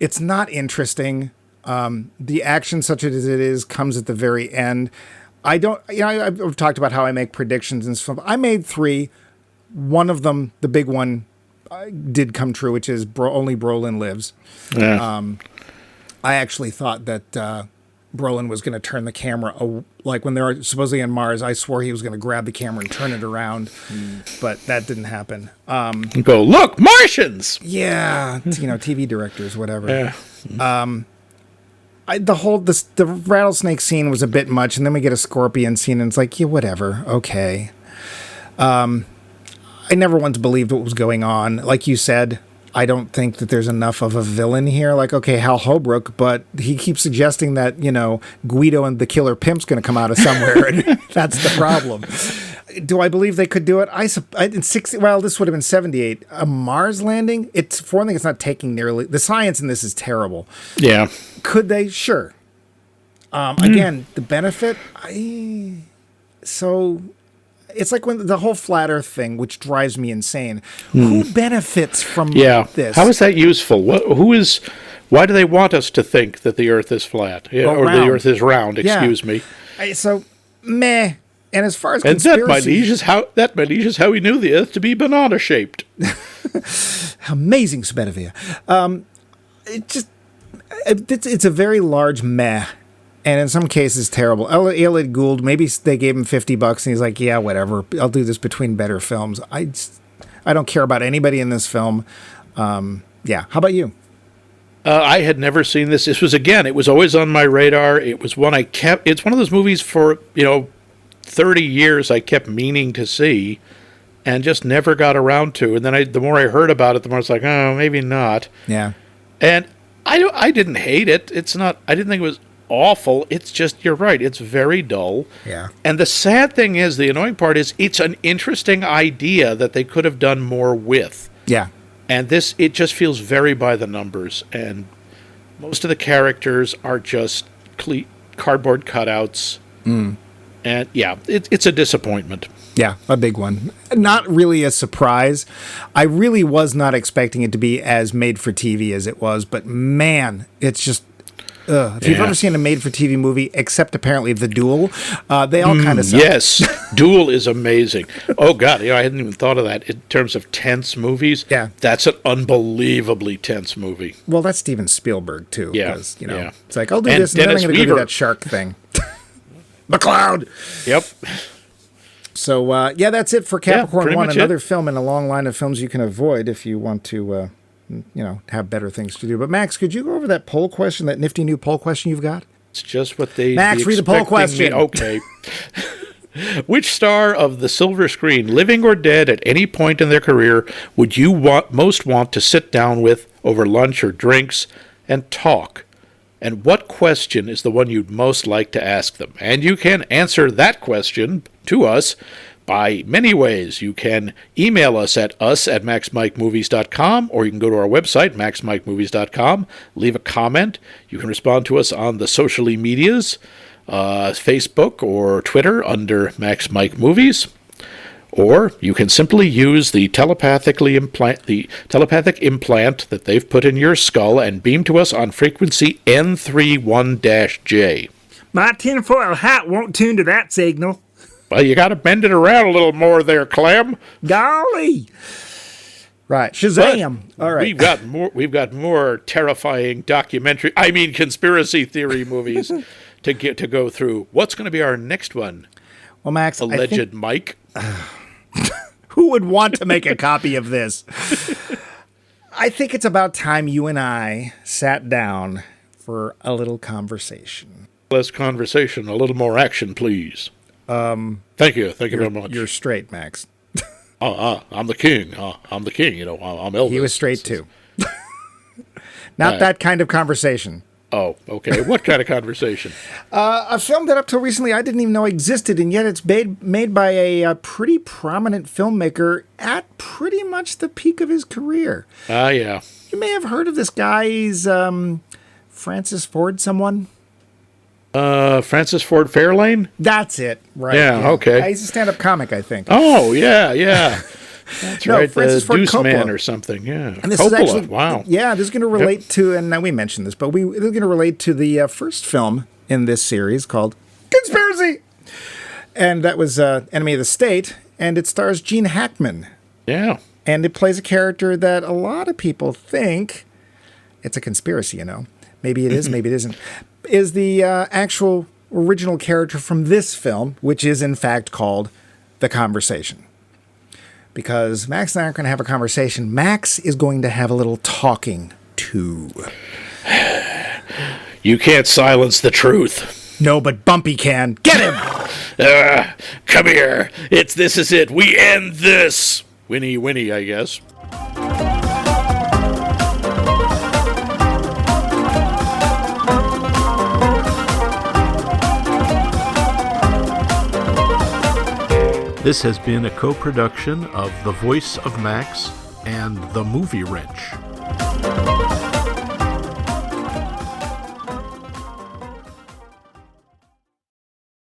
It's not interesting. The action, such as it is, comes at the very end. I've talked about how I make predictions and stuff. I made 3. One of them, the big one, did come true, which is only Brolin lives. Yeah. I actually thought that Brolin was going to turn the camera, like when they were supposedly on Mars, I swore he was going to grab the camera and turn it around, but that didn't happen. Go, look, Martians! Yeah, TV directors, whatever. Yeah. The rattlesnake scene was a bit much, and then we get a scorpion scene, and it's like, yeah, whatever, okay. I never once believed what was going on. Like you said, I don't think that there's enough of a villain here. Like, okay, Hal Holbrook, but he keeps suggesting that, Guido and the Killer Pimp's going to come out of somewhere, and that's the problem. Do I believe they could do it? This would have been 78. A Mars landing? For one thing, it's not taking nearly... The science in this is terrible. Yeah. Could they? Sure. Again, the benefit... So... It's like when the whole flat Earth thing, which drives me insane. Who benefits from this? How is that useful? Why do they want us to think that the Earth is flat or round. the Earth is round? Excuse me. So meh. And as far as that, my liege, is how we knew the Earth to be banana shaped. Amazing, Spenavia. It's a very large meh. And in some cases, terrible. Elliott Gould, maybe they gave him $50 and he's like, yeah, whatever. I'll do this between better films. I don't care about anybody in this film. Yeah. How about you? I had never seen this. It was always on my radar. It was one it's one of those movies for, 30 years I kept meaning to see and just never got around to. And then the more I heard about it, the more I was like, oh, maybe not. Yeah. And I didn't hate it. I didn't think it was awful. It's just, you're right, it's very dull. Yeah. And the sad thing is, the annoying part is, it's an interesting idea that they could have done more with. Yeah. And it just feels very by the numbers, and most of the characters are just cardboard cutouts. And yeah, it's a disappointment. Yeah, a big one. Not really a surprise. I really was not expecting it to be as made for TV as it was, but man, it's just if you've ever seen a made-for-TV movie, except apparently The Duel, they all kind of suck. Yes, Duel is amazing. Oh, God, I hadn't even thought of that in terms of tense movies. Yeah. That's an unbelievably tense movie. Well, that's Steven Spielberg, too. Yeah, It's like, I'll do this, and then I'm going to go do that shark thing. McCloud! Yep. So, that's it for Capricorn One, another it. film in a long line of films you can avoid if you want to... have better things to do. But Max, could you go over that poll question, that nifty new poll question you've got? It's just what they... Max, read the poll question. Okay. Which star of the silver screen, living or dead at any point in their career, would you most want to sit down with over lunch or drinks and talk? And what question is the one you'd most like to ask them? And you can answer that question to us by many ways. You can email us at maxmikemovies.com, or you can go to our website, maxmikemovies.com, leave a comment. You can respond to us on the social medias, Facebook or Twitter under Max Mike Movies, or you can simply use the telepathic implant that they've put in your skull and beam to us on frequency N31-J. My tinfoil hat won't tune to that signal. Well, you got to bend it around a little more there, Clem. Golly. Right. Shazam. All right. We've got more terrifying conspiracy theory movies to go through. What's going to be our next one? Well, Max, Alleged Mike. Who would want to make a copy of this? I think it's about time you and I sat down for a little conversation. Less conversation, a little more action, please. Thank you very much. You're straight, Max. I'm the king. I'm the king. I'm Elvis. He was straight too. Not that kind of conversation. Oh, okay. What kind of conversation? A film that up till recently I didn't even know existed, and yet it's made by a pretty prominent filmmaker at pretty much the peak of his career. Yeah. You may have heard of this guy. He's Francis Ford someone. Francis Ford Fairlane? That's it. Right. Yeah, okay. He's a stand-up comic, I think. Oh, yeah. That's right. Francis Ford Deuce Coppola. Man or something, yeah. And this Coppola, is actually, wow. Yeah, this is going to relate to, and we mentioned this, but this is going to relate to the first film in this series called Conspiracy. And that was Enemy of the State, and it stars Gene Hackman. Yeah. And it plays a character that a lot of people think it's a conspiracy, Maybe it is, maybe it isn't. Is the actual original character from this film, which is in fact called The Conversation. Because Max and I aren't going to have a conversation. Max is going to have a little talking to. You can't silence the truth. No, but Bumpy can. Get him! Come here. This is it. We end this. Winnie, I guess. This has been a co-production of The Voice of Max and The Movie Wrench.